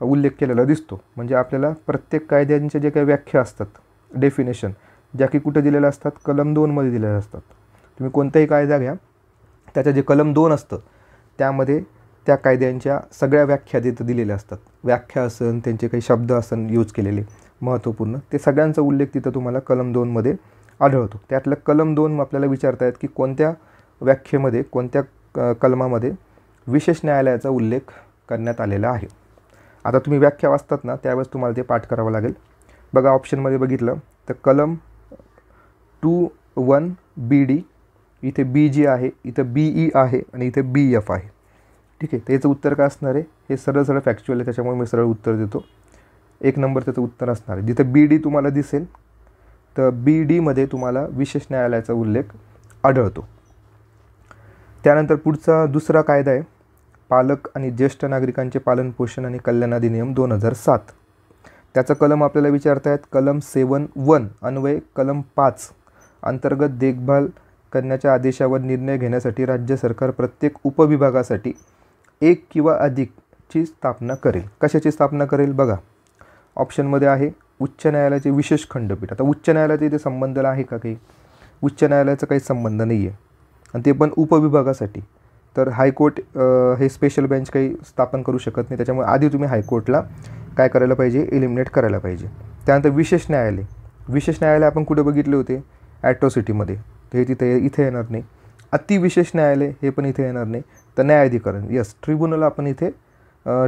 उल्लेख केलेला दिसतो. म्हणजे आपल्याला प्रत्येक कायद्यांचे जे काही व्याख्या असतात, डेफिनेशन, ज्या की कुठे दिलेल्या असतात, कलम 2मध्ये दिलेल्या असतात. तुम्ही कोणताही कायदा घ्या, त्याचं जे कलम 2 असतं त्यामध्ये त्या कायद्यांच्या सगळ्या व्याख्या तिथं दिलेल्या असतात. व्याख्या असन, त्यांचे काही शब्द असन यूज केलेले महत्त्वपूर्ण, ते सगळ्यांचा उल्लेख तिथं तुम्हाला कलम 2मध्ये आढळतो. त्यातलं कलम 2 आपल्याला विचारता आहेत की कोणत्या व्याख्येमध्ये, कोणत्या कलमामध्ये विशेष न्यायालयाचा उल्लेख करण्यात आलेला आहे. आता तुम्ही व्याख्या वाचतात ना, त्यावेळेस तुम्हाला ते पाठ करावं लागेल. बघा ऑप्शनमध्ये बघितलं तर कलम 21BD, इथे BG आहे, इथं BE आहे आणि इथे BF आहे. ठीक आहे, त्याचं उत्तर काय असणार आहे? हे सरळ सरळ फॅक्च्युअल आहे, त्याच्यामुळे मी सरळ उत्तर देतो. 1 नंबर त्याचं उत्तर असणार आहे. जिथे BD तुम्हाला दिसेल तर BDमध्ये तुम्हाला विशेष न्यायालयाचा उल्लेख आढळतो. त्यानंतर पुढचा दुसरा कायदा आहे पालक आणि ज्येष्ठ नागरिकांचे पालनपोषण आणि कल्याण अधिनियम 2007. त्याचा कलम आपल्याला विचारता आहेत कलम 7(1) अन्वये कलम 5 अंतर्गत देखभाल करण्याच्या आदेशावर निर्णय घेण्यासाठी राज्य सरकार प्रत्येक उपविभागासाठी 1 किंवा अधिकची स्थापना करेल. कशाची स्थापना करेल? बघा ऑप्शनमध्ये आहे उच्च न्यायालयाचे विशेष खंडपीठ. आता उच्च न्यायालयाचा इथे संबंध आहे का? काही उच्च न्यायालयाचा काही संबंध नाही आहे, आणि ते पण उपविभागासाठी. तर हायकोर्ट हे स्पेशल बेंच काही स्थापन करू शकत नाही, त्याच्यामुळे आधी तुम्ही हायकोर्टला काय करायला पाहिजे? एलिमिनेट करायला पाहिजे. त्यानंतर विशेष न्यायालय. विशेष न्यायालय आपण कुठे बघितले होते? ॲट्रॉसिटीमध्ये, तर हे इथे येणार नाही. अतिविशेष न्यायालय हे पण इथे येणार नाही. तर न्यायाधिकरण, यस, ट्रिब्युनल आपण इथे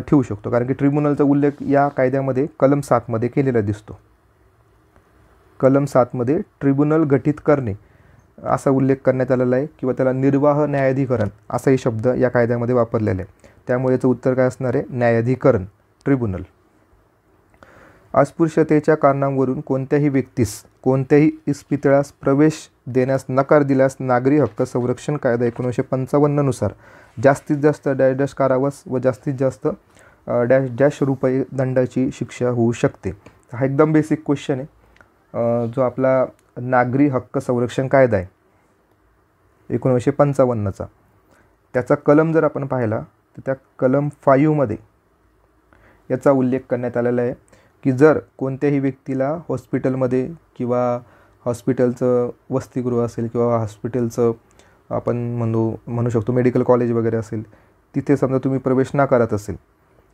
ठेवू शकतो, कारण की ट्रिब्युनलचा उल्लेख या कायद्यामध्ये कलम 7मध्ये केलेला दिसतो. कलम 7मध्ये ट्रिब्युनल गठीत करणे असा उल्लेख करण्यात आलेला आहे, किंवा त्याला निर्वाह न्यायाधिकरण असाही शब्द या कायद्यामध्ये वापरलेला आहे. त्यामुळे याचं उत्तर काय असणार आहे? न्यायाधिकरण, ट्रिब्युनल. अस्पृश्यतेच्या कारणांवरून कोणत्याही व्यक्तीस कोणत्याही इस्पितळास प्रवेश देण्यास नकार दिल्यास नागरी हक्क संरक्षण कायदा 1955 नुसार जास्तीत जास्त डॅश कारावास व जास्तीत जास्त डॅश रुपये दंडाची शिक्षा होऊ शकते. हा एकदम बेसिक क्वेश्चन आहे. जो आपला नागरी हक्क संरक्षण कायदा आहे 1955चा, त्याचा कलम जर आपण पाहिला तर त्या कलम 5मध्ये याचा उल्लेख करण्यात आलेला आहे की जर कोणत्याही व्यक्तीला हॉस्पिटलमध्ये किंवा हॉस्पिटलचं वसतिगृह असेल किंवा हॉस्पिटलचं आपण म्हणू शकतो मेडिकल कॉलेज वगैरे असेल, तिथे समजा तुम्ही प्रवेश नाकारत असेल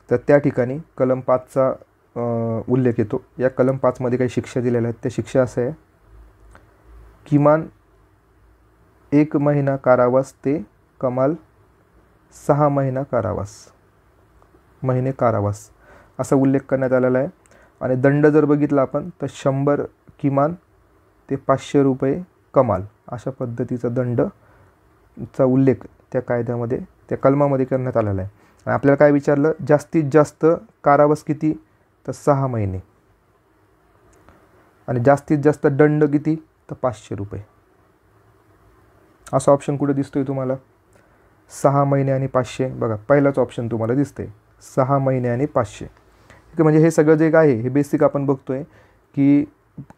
तर त्या ठिकाणी कलम 5चा उल्लेख येतो. या कलम 5मध्ये काही शिक्षा दिलेल्या आहेत. त्या शिक्षा असं आहे किमान 1 महिना कारावास ते कमाल 6 महिना कारावास असा उल्लेख करण्यात आलेला आहे. आणि दंड जर बघितला आपण तर 100 किमान ते 500 रुपये कमाल अशा पद्धतीचा दंडचा उल्लेख त्या कायद्यामध्ये, त्या कलमामध्ये करण्यात आलेला आहे. आणि आपल्याला काय विचारलं? जास्तीत जास्त कारावास किती? तर 6 महिने. आणि जास्तीत जास्त दंड किती? तर 500 रुपये. असा ऑप्शन कुठे दिसतोय तुम्हाला? 6 महिने आणि 500. बघा पहिलाच ऑप्शन तुम्हाला दिसतंय 6 महिने आणि 500. ठीक आहे, म्हणजे हे सगळं जे आहे हे बेसिक आपण बघतोय की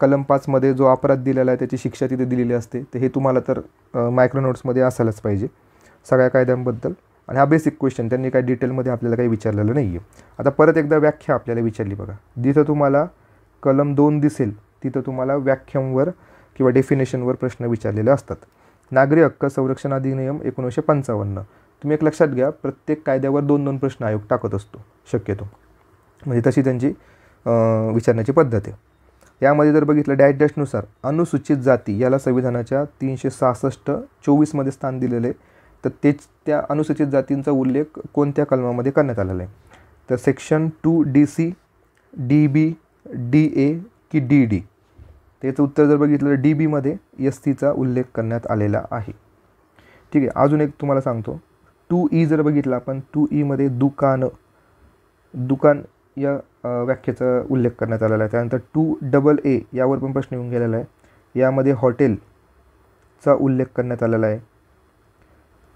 कलम 5मध्ये जो अपराध दिलेला आहे त्याची शिक्षा तिथे दिलेली असते. तर हे तुम्हाला तर मायक्रो नोट्समध्ये असायलाच पाहिजे सगळ्या कायद्यांबद्दल. आणि हा बेसिक क्वेश्चन त्यांनी काही डिटेलमध्ये आपल्याला काही विचारलेलं नाही आहे. आता परत एकदा व्याख्या आपल्याला विचारली. बघा जिथं तुम्हाला कलम 2 दिसेल तिथं तुम्हाला व्याख्यांवर किंवा डेफिनेशनवर प्रश्न विचारलेले असतात. नागरी हक्क संरक्षण अधिनियम 1955. तुम्ही एक लक्षात घ्या, प्रत्येक कायद्यावर 2-2 प्रश्न आयोग टाकत असतो शक्यतो, म्हणजे तशी त्यांची विचारण्याची पद्धत आहे. यामध्ये जर बघितलं डॅशनुसार अनुसूचित जाती याला संविधानाच्या 366(24) स्थान दिलेलं आहे. तर त्या अनुसूचित जातींचा उल्लेख कोणत्या कलमामध्ये करण्यात आलेला आहे? तर सेक्शन 2DC, DB, DA की DD? त्याचं उत्तर जर बघितलं DBमध्ये SCचा उल्लेख करण्यात आलेला आहे. ठीक आहे, अजून एक तुम्हाला सांगतो 2E जर बघितलं आपण 2E दुकान या व्याख्येचा उल्लेख करण्यात आलेला आहे. त्यानंतर 2AA यावर पण प्रश्न येऊन गेलेला आहे. यामध्ये हॉटेलचा उल्लेख करण्यात आलेला आहे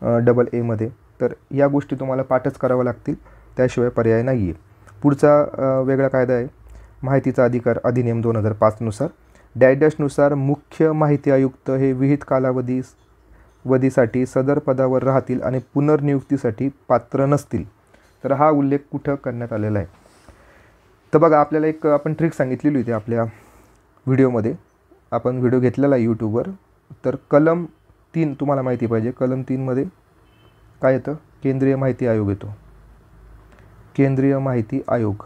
AA. तर या गोष्टी तुम्हाला पाठच कराव्या लागतील, त्याशिवाय पर्याय नाही आहे. पुढचा वेगळा कायदा आहे माहितीचा अधिकार अधिनियम 2005 नुसार. नुसार मुख्य माहिती आयुक्त हे विहित कालावधीसाठी सदर पदावर राहतील आणि पुनर्नियुक्तीसाठी पात्र नसतील. तर हा उल्लेख कुठं करण्यात आलेला आहे? तर बघा, आपल्याला आपण ट्रिक सांगितलेली होती आपल्या व्हिडिओमध्ये, आपण व्हिडिओ घेतलेला आहे यूट्यूबवर. तर कलम 3 तुम्हाला माहिती पाहिजे. कलम 3 काय येतं? केंद्रीय माहिती आयोग येतो. केंद्रीय माहिती आयोग.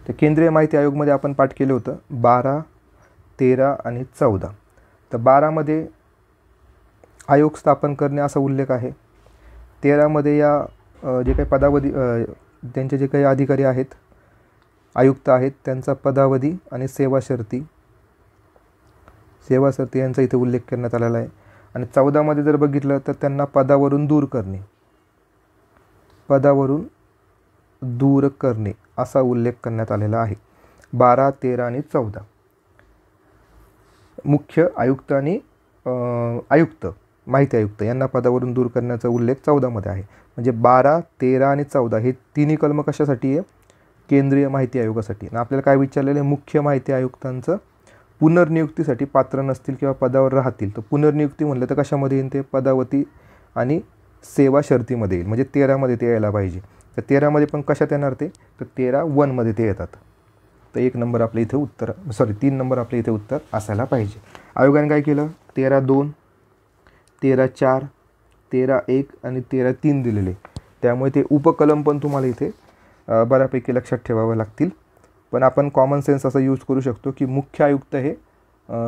तर केंद्रीय माहिती आयोगमध्ये आपण पाठ केलं होतं 12, 13 आणि 14. तर 12 आयोग स्थापन करणे असा उल्लेख आहे. 13 या जे काही पदावधी त्यांचे जे काही अधिकारी आहेत, आयुक्त आहेत, त्यांचा पदावधी आणि सेवा शर्ती यांचा इथे उल्लेख करण्यात आलेला आहे. आणि 14 जर बघितलं तर त्यांना पदावरून दूर करणे असा उल्लेख करण्यात आलेला आहे. 12, 13 आणि 14 मुख्य आयुक्त आणि माहिती आयुक्त यांना पदावरून दूर करण्याचा उल्लेख 14 आहे. म्हणजे 12, 13 आणि 14 हे तिन्ही कलम कशासाठी आहे? केंद्रीय माहिती आयोगासाठी. आणि आपल्याला काय विचारलेलं आहे? मुख्य माहिती आयुक्तांचं पुनर्नियुक्तीसाठी पात्र नसतील किंवा पदावर राहतील. तर पुनर्नियुक्ती म्हटलं तर कशामध्ये येईल? ते पदावती आणि सेवा शर्तीमध्ये येईल. म्हणजे 13 ते यायला पाहिजे. तर 13 पण कशात येणार ते? तर 13(1) ते येतात. तर 1 नंबर आपल्या इथे उत्तर, 3 नंबर आपल्या इथे उत्तर असायला पाहिजे. आयोगाने काय केलं? 13(2), 13(4), 13(1) आणि 13(3) दिलेले. त्यामुळे ते उपकलम पण तुम्हाला इथे बऱ्यापैकी लक्षात ठेवावे लागतील. पण आपण कॉमन सेन्स असा यूज करू शकतो की मुख्य आयुक्त हे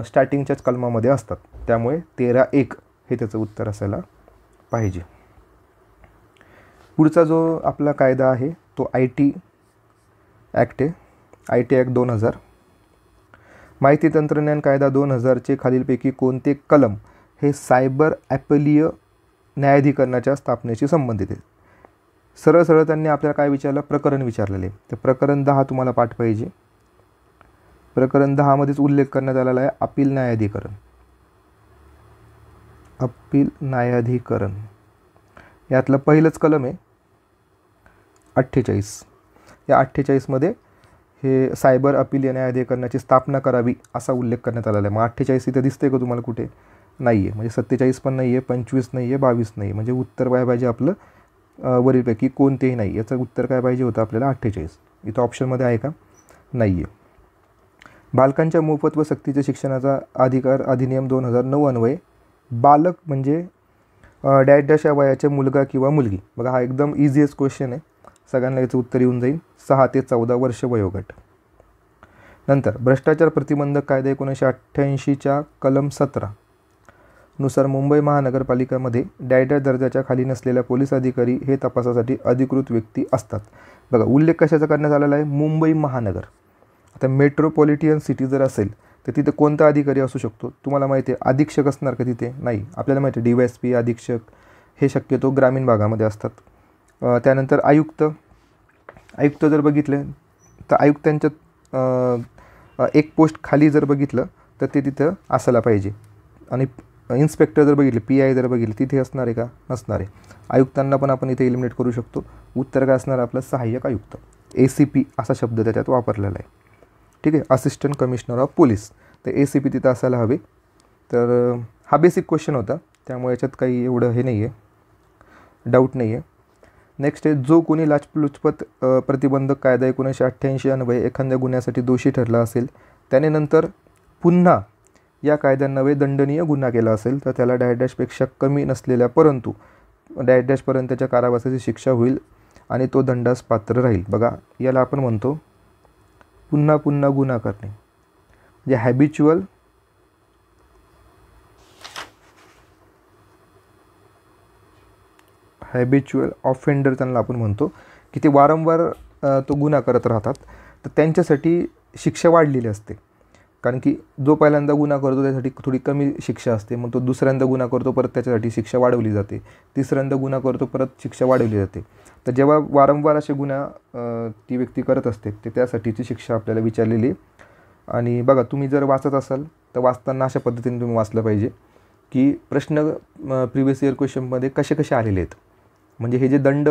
स्टार्टिंगच्याच कलमामध्ये असतात. त्यामुळे 13(1) हे त्याचं उत्तर असायला पाहिजे. पुढचा जो आपला कायदा आहे तो IT ॲक्ट आहे. IT act 2000. माहिती तंत्रज्ञान कायदा 2000चे खालीलपैकी कोणते कलम हे सायबर ॲपलीय न्यायाधिकरणाच्या स्थापनेशी संबंधित आहे? सरळ त्यांनी आपल्याला काय विचारलं? प्रकरण विचारलेले. तर प्रकरण 10 तुम्हाला पाठ पाहिजे. प्रकरण 10 उल्लेख करण्यात आलेला आहे अपील न्यायाधिकरण. यातलं पहिलंच कलम आहे 48. या 48 हे सायबर अपील न्यायाधिकरणाची स्थापना करावी असा उल्लेख करण्यात आलेला आहे. मग 48 इथे दिसते का तुम्हाला कुठे? नाही आहे. म्हणजे 47 पण नाही आहे, 25 नाही आहे, 22 नाही आहे. म्हणजे उत्तर काय पाहिजे आपलं? वरीलपैकी कोणतेही नाही. याचं उत्तर काय पाहिजे होतं आपल्याला? 48. इथं ऑप्शनमध्ये आहे का? नाही आहे. बालकांच्या मोफत व सक्तीच्या शिक्षणाचा अधिकार अधिनियम 2009 अन्वये बालक म्हणजे डॅश या वयाचे मुलगा किंवा मुलगी. बघा, हा एकदम इझिएस्ट क्वेश्चन आहे. सगळ्यांना याचं उत्तर येऊन जाईल. 6 ते 14 वर्ष वयोगट. नंतर भ्रष्टाचार प्रतिबंधक कायदा 1988च्या कलम 17 नुसार मुंबई महानगरपालिकामध्ये दर्जाच्या खाली नसलेल्या पोलीस अधिकारी हे तपासासाठी अधिकृत व्यक्ती असतात. बघा, उल्लेख कशाचा करण्यात आलेला आहे? मुंबई महानगर. आता मेट्रोपॉलिटन सिटी जर असेल तर तिथे कोणता अधिकारी असू शकतो? तुम्हाला माहिती आहे. अधीक्षक असणार का तिथे? नाही. आपल्याला माहिती आहे DYSP, अधीक्षक हे शक्यतो ग्रामीण भागामध्ये असतात. त्यानंतर आयुक्त जर बघितले तर आयुक्तांच्या एक पोस्ट खाली जर बघितलं तर ते तिथं असायला पाहिजे. आणि इन्स्पेक्टर जर बघितले, PI जर बघितले, तिथे असणार आहे का? नसणार आहे. आयुक्तांना पण आपण इथे एलिमिनेट करू शकतो. उत्तर काय असणार आपलं? सहाय्यक आयुक्त. ACP असा शब्द त्याच्यात वापरलेला आहे. ठीक आहे. Assistant commissioner of police. तर ACP तिथं असायला हवे. तर हा बेसिक क्वेश्चन होता, त्यामुळे याच्यात काही एवढं हे नाही आहे, डाऊट नाही आहे. नेक्स्ट आहे, जो कोणी लाचलुचपत प्रतिबंधक कायदा 1988 अन्वये एखाद्या गुन्ह्यासाठी दोषी ठरला असेल, त्याने नंतर पुन्हा या कायद्यान्वये दंडनीय गुन्हा केला असेल तर त्याला डॅशपेक्षा कमी नसलेल्या परंतु पर्यंतच्या कारावासाची शिक्षा होईल आणि तो दंडास पात्र राहील. बघा, याला आपण म्हणतो पुन्हा गुन्हा करणे, म्हणजे हॅबिच्युअल ऑफेंडर त्यांना आपण म्हणतो, की ते वारंवार तो गुन्हा करत राहतात. तर त्यांच्यासाठी शिक्षा वाढलेली असते. कारण की जो पहिल्यांदा गुन्हा करतो त्यासाठी थोडी कमी शिक्षा असते, मग तो दुसऱ्यांदा गुन्हा करतो परत त्याच्यासाठी शिक्षा वाढवली जाते, तिसऱ्यांदा गुन्हा करतो परत शिक्षा वाढवली जाते. तर जेव्हा वारंवार असे गुन्हा ती व्यक्ती करत असते ते त्यासाठीची शिक्षा आपल्याला विचारलेली आहे. आणि बघा, तुम्ही जर वाचत असाल तर वाचताना अशा पद्धतीने तुम्ही वाचलं पाहिजे की प्रश्न प्रिव्हियस इयर क्वेश्चनमध्ये कसे कसे आलेले आहेत. म्हणजे हे जे दंड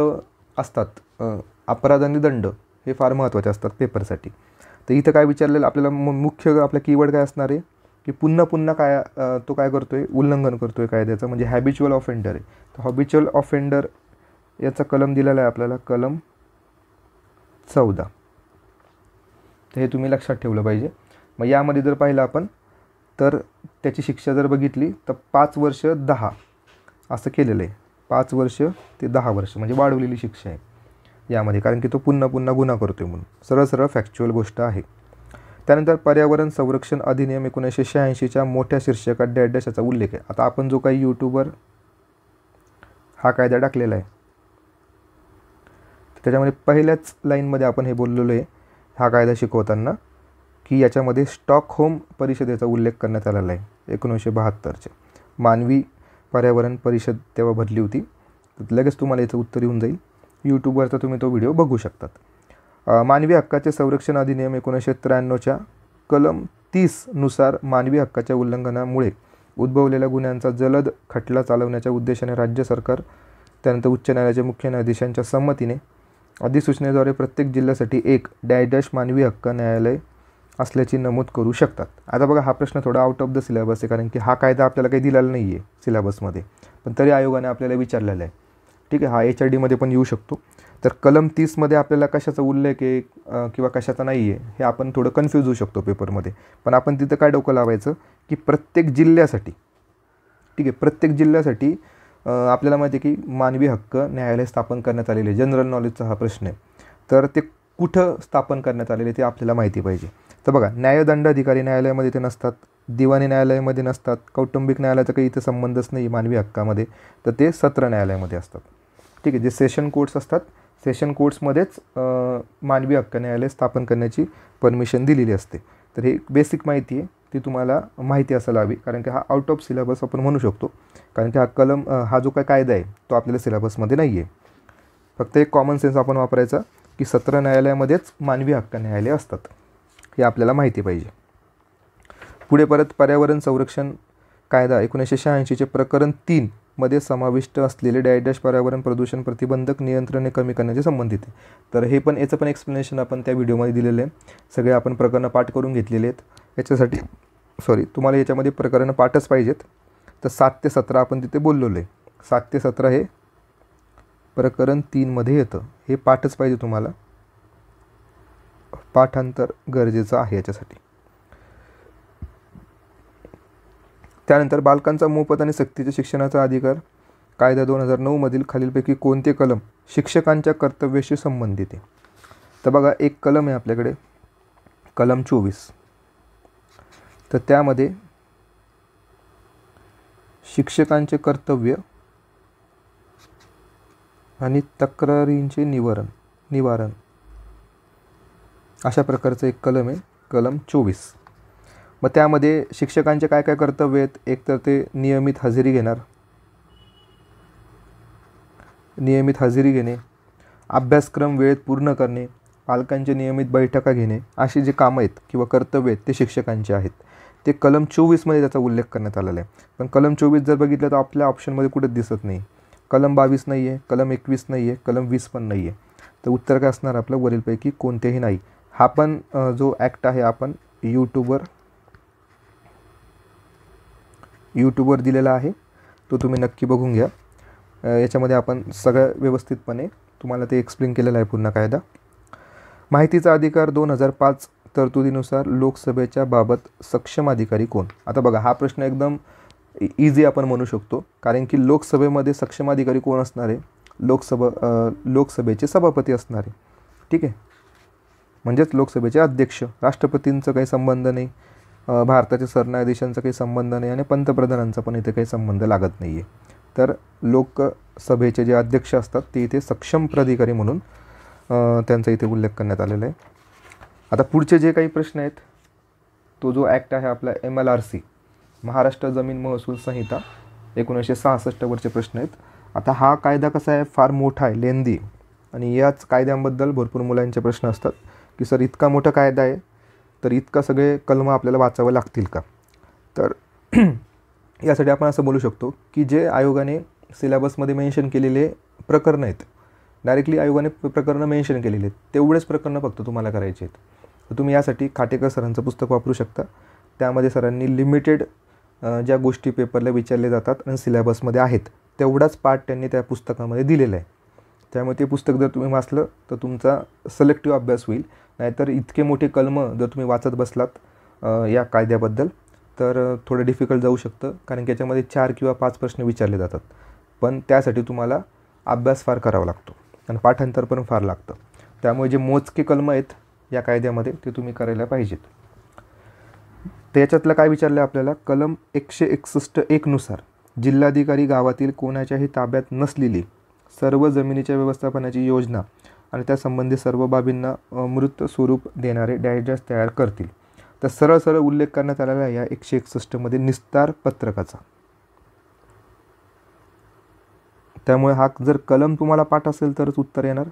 असतात, अपराध आणि दंड, हे फार महत्त्वाचे असतात पेपरसाठी. तर इथं काय विचारलेलं आपल्याला, मुख्य आपला कीवर्ड काय असणार आहे की पुन्हा पुन्हा काय तो काय करतो आहे, उल्लंघन करतो आहे कायद्याचं, म्हणजे हॅबिच्युअल ऑफेंडर आहे. तर हॅबिच्युअल ऑफेंडर याचा कलम दिलेला आहे आपल्याला, कलम 14. तर हे तुम्ही लक्षात ठेवलं पाहिजे. मग यामध्ये जर पाहिलं आपण तर त्याची शिक्षा जर बघितली तर 5 वर्ष 10 असं केलेलं आहे. 5 वर्ष ते 10 वर्ष म्हणजे वाढवलेली शिक्षा आहे यामध्ये, कारण की तो पुन्हा पुन्हा गुन्हा करतो आहे म्हणून. सरळ सरळ फॅक्च्युअल गोष्ट आहे. त्यानंतर पर्यावरण संरक्षण अधिनियम 1986च्या मोठ्या शीर्षकात डॅश याचा उल्लेख आहे. आता आपण जो काही यूट्यूबवर हा कायदा टाकलेला आहे त्याच्यामध्ये पहिल्याच लाईनमध्ये आपण हे बोललेलो आहे हा कायदा शिकवताना की याच्यामध्ये स्टॉकहोम परिषदेचा उल्लेख करण्यात आलेला आहे 1972च्या. मानवी पर्यावरण परिषद तेव्हा भरली होती. लगेच तुम्हाला याचं उत्तर येऊन जाईल, यूट्यूबवरचा तुम्ही तो व्हिडिओ बघू शकतात. मानवी हक्काचे संरक्षण अधिनियम 1993च्या कलम 30 नुसार मानवी हक्काच्या उल्लंघनामुळे उद्भवलेल्या गुन्ह्यांचा जलद खटला चालवण्याच्या उद्देशाने राज्य सरकार, त्यानंतर उच्च न्यायालयाच्या मुख्य न्यायाधीशांच्या संमतीने अधिसूचनेद्वारे प्रत्येक जिल्ह्यासाठी एक डॅश मानवी हक्क न्यायालय असल्याची नमूद करू शकतात. आता बघा, हा प्रश्न थोडा आउट ऑफ द सिलेबस आहे, कारण की हा कायदा आपल्याला काही दिलेला नाही आहे सिलेबसमध्ये, पण तरी आयोगाने आपल्याला विचारलेला आहे. ठीक आहे, हा HRDमध्ये पण येऊ शकतो. तर कलम 30मध्ये आपल्याला कशाचा उल्लेख आहे किंवा कशाचा नाही आहे हे आपण थोडं कन्फ्यूज होऊ शकतो पेपरमध्ये. पण आपण तिथं काय डोकं लावायचं की प्रत्येक जिल्ह्यासाठी, ठीक आहे, प्रत्येक जिल्ह्यासाठी आपल्याला माहिती आहे की मानवी हक्क न्यायालय स्थापन करण्यात आलेले आहे. जनरल नॉलेजचा हा प्रश्न आहे. तर ते कुठं स्थापन करण्यात आलेले ते आपल्याला माहिती पाहिजे. तर बघा, न्यायदंडाधिकारी न्यायालयामध्ये ते नसतात, दिवाणी न्यायालयामध्ये नसतात, कौटुंबिक न्यायालयाचा काही इथं संबंधच नाही मानवी हक्कामध्ये, तर ते सत्र न्यायालयामध्ये असतात. ठीक आहे, जे सेशन कोर्ट्स असतात, सेशन कोर्ट्समध्येच मानवी हक्क न्यायालय स्थापन करण्याची परमिशन दिलेली असते. तर ही बेसिक माहिती आहे, ती तुम्हाला माहिती असायला हवी, कारण की हा आउट ऑफ सिलेबस आपण म्हणू शकतो, कारण की हा जो काय कायदा आहे तो आपल्याला सिलेबसमध्ये नाही आहे. फक्त एक कॉमन सेन्स आपण वापरायचा की सत्र न्यायालयामध्येच मानवी हक्क न्यायालय असतात, हे आपल्याला माहिती पाहिजे. पुढे परत पर्यावरण संरक्षण कायदा 1986चे प्रकरण 3 मध्ये समाविष्ट असलेले डॅश पर्यावरण प्रदूषण प्रतिबंधक नियंत्रणे कमी करण्याचे संबंधित आहे. तर हे पण याचं पण एक्सप्लेनेशन आपण त्या व्हिडिओमध्ये दिलेलं आहे. सगळे आपण प्रकरणं पाठ करून घेतलेले आहेत. याच्यासाठी तुम्हाला याच्यामध्ये प्रकरणं पाठच पाहिजेत. तर 7 ते 17 आपण तिथे बोललेलो आहे. 7 ते 17 हे प्रकरण 3 मध्ये येतं. हे पाठच पाहिजे तुम्हाला, पाठांतर गरजेचं आहे याच्यासाठी. त्यानंतर बालकांचा मोफत आणि सक्तीच्या शिक्षणाचा अधिकार कायदा 2009 मधील खालीलपैकी कोणते कलम शिक्षकांच्या कर्तव्याशी संबंधित आहे? तर बघा, एक कलम आहे आपल्याकडे, कलम 24. तर त्यामध्ये शिक्षकांचे कर्तव्य आणि तक्रारींचे निवारण अशा प्रकारचं एक कलम आहे, कलम 24. मग त्यामध्ये शिक्षकांचे काय काय कर्तव्य आहेत? एक तर ते नियमित हजेरी घेणे, अभ्यासक्रम वेळेत पूर्ण करणे, पालकांचे नियमित बैठका घेणे, अशी जे कामं आहेत किंवा कर्तव्य आहेत ते शिक्षकांचे आहेत. ते कलम 24मध्ये त्याचा उल्लेख करण्यात आलेला आहे. पण कलम 24 जर बघितलं तर आपल्या ऑप्शनमध्ये कुठेच दिसत नाही. कलम 22 नाही आहे, कलम 21 नाही आहे, कलम 20 पण नाही आहे. तर उत्तर काय असणार आपलं? वरीलपैकी कोणतेही नाही. हा पण जो ॲक्ट आहे आपण यूट्यूबवर दिलेला आहे, तो तुम्ही नक्की बघून घ्या. याच्यामध्ये आपण सगळं व्यवस्थितपणे तुम्हाला ते एक्सप्लेन केलेलं आहे पूर्ण कायदा. माहितीचा अधिकार 2005 तरतुदीनुसार लोकसभेच्या बाबत सक्षम अधिकारी कोण? आता बघा, हा प्रश्न एकदम इझी आपण म्हणू शकतो, कारण की लोकसभेमध्ये सक्षम अधिकारी कोण असणार आहे? लोकसभेचे सभापती असणार आहे. ठीक आहे, म्हणजेच लोकसभेचे अध्यक्ष. राष्ट्रपतींचा काही संबंध नाही, भारताच्या सरन्यायाधीशांचा काही संबंध नाही आणि पंतप्रधानांचा पण इथे काही संबंध लागत नाही आहे. तर लोकसभेचे जे अध्यक्ष असतात ते इथे सक्षम प्राधिकारी म्हणून त्यांचा इथे उल्लेख करण्यात आलेला आहे. आता पुढचे जे काही प्रश्न आहेत तो जो ॲक्ट आहे आपला MLRC, महाराष्ट्र जमीन महसूल संहिता 1966 वरचे प्रश्न आहेत. आता हा कायदा कसा आहे, फार मोठा आहे, लेंदी, आणि याच कायद्याबद्दल भरपूर मुलांचे प्रश्न असतात की सर इतका मोठा कायदा आहे तर इतका सगळे कलम आपल्याला वाचावं लागतील का. तर यासाठी आपण असं बोलू शकतो की जे आयोगाने सिलेबसमध्ये मेन्शन केलेले प्रकरणं आहेत, डायरेक्टली आयोगाने प्रकरणं मेन्शन केलेले आहेत, तेवढेच प्रकरणं फक्त तुम्हाला करायचे आहेत. तर तुम्ही यासाठी खाटेकर सरांचं पुस्तक वापरू शकता. त्यामध्ये सरांनी लिमिटेड ज्या गोष्टी पेपरला विचारले जातात आणि सिलेबसमध्ये आहेत तेवढाच पार्ट त्यांनी त्या पुस्तकामध्ये दिलेला आहे. त्यामुळे ते पुस्तक जर तुम्ही वाचलं तर तुमचा सिलेक्टिव्ह अभ्यास होईल. नाहीतर इतके मोठे कलमं जर तुम्ही वाचत बसलात या कायद्याबद्दल तर थोडं डिफिकल्ट जाऊ शकतं, कारण की याच्यामध्ये 4 किंवा 5 प्रश्न विचारले जातात. पण त्यासाठी तुम्हाला अभ्यास फार करावा लागतो आणि पाठांतर पण फार लागतं. त्यामुळे जे मोजके कलमं आहेत या कायद्यामध्ये ते तुम्ही करायला पाहिजेत. त्याच्यातलं काय विचारलं आपल्याला, कलम 161 नुसार जिल्हाधिकारी गावातील कोणाच्याही ताब्यात नसलेली सर्व जमिनीच्या व्यवस्थापनाची योजना आणि त्यासंबंधी सर्व बाबींना मूर्त स्वरूप देणारे डॅश तयार करतील. तर सरळ सरळ उल्लेख करण्यात आलेला आहे या 161 निस्तार पत्रकाचा. त्यामुळे हा जर कलम तुम्हाला पाठ असेल तरच उत्तर येणार,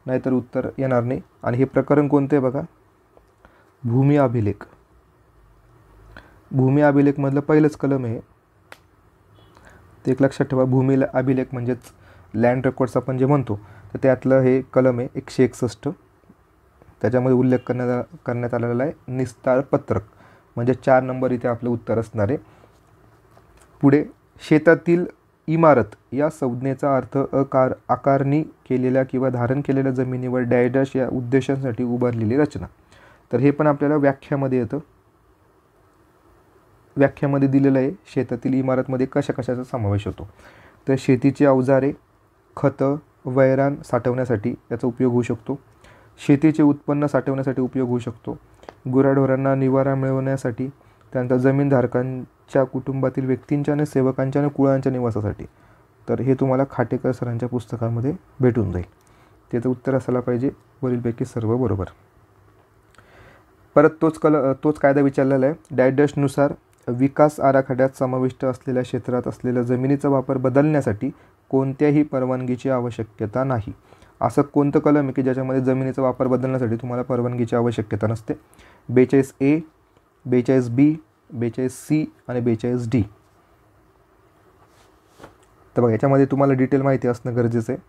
नाहीतर उत्तर येणार नाही. आणि हे प्रकरण कोणते बघा, भूमी अभिलेख. भूमी अभिलेखमधलं पहिलंच कलम आहे ते एक लक्षात ठेवा. भूमी अभिलेख म्हणजेच लँड रेकॉर्ड्स आपण जे म्हणतो, तर त्यातलं हे कलम आहे 161. त्याच्यामध्ये उल्लेख करण्यात आलेला आहे निस्तार पत्रक, म्हणजे 4 नंबर इथे आपलं उत्तर असणार आहे. पुढे, शेतातील इमारत या संज्ञेचा अर्थ आकारणी केलेल्या किंवा धारण केलेल्या जमिनीवर डॅश या उद्देशांसाठी उभारलेली रचना. तर हे पण आपल्याला व्याख्यामध्ये येतं. व्याख्यामध्ये दिलेलं आहे शेतातील इमारतमध्ये कशा कशाचा समावेश होतो. तर शेतीची अवजारे, खतं, वैराण साठवण्यासाठी याचा उपयोग होऊ शकतो. शेतीचे उत्पन्न साठवण्यासाठी उपयोग होऊ शकतो. गुराढोरांना निवारा मिळवण्यासाठी, त्यानंतर जमीनधारकांच्या कुटुंबातील व्यक्तींच्या आणि सेवकांच्या आणि कुळांच्या निवासासाठी. तर हे तुम्हाला खाटेकर सरांच्या पुस्तकामध्ये भेटून जाईल. त्याचं उत्तर असायला पाहिजे वरीलपैकी सर्व बरोबर. परत तोच कायदा विचारलेला आहे. डॅशनुसार विकास आराखड्यात समाविष्ट असलेल्या क्षेत्रात असलेल्या जमिनीचा वापर बदलण्यासाठी कोणत्याही परवानगीची आवश्यकता नाही. असं कोणतं कलम आहे की ज्याच्यामध्ये जमिनीचा वापर बदलण्यासाठी तुम्हाला परवानगीची आवश्यकता नसते. 42A, 42B, 42C आणि 42D. तर बघा, याच्यामध्ये तुम्हाला डिटेल माहिती असणं गरजेचं आहे.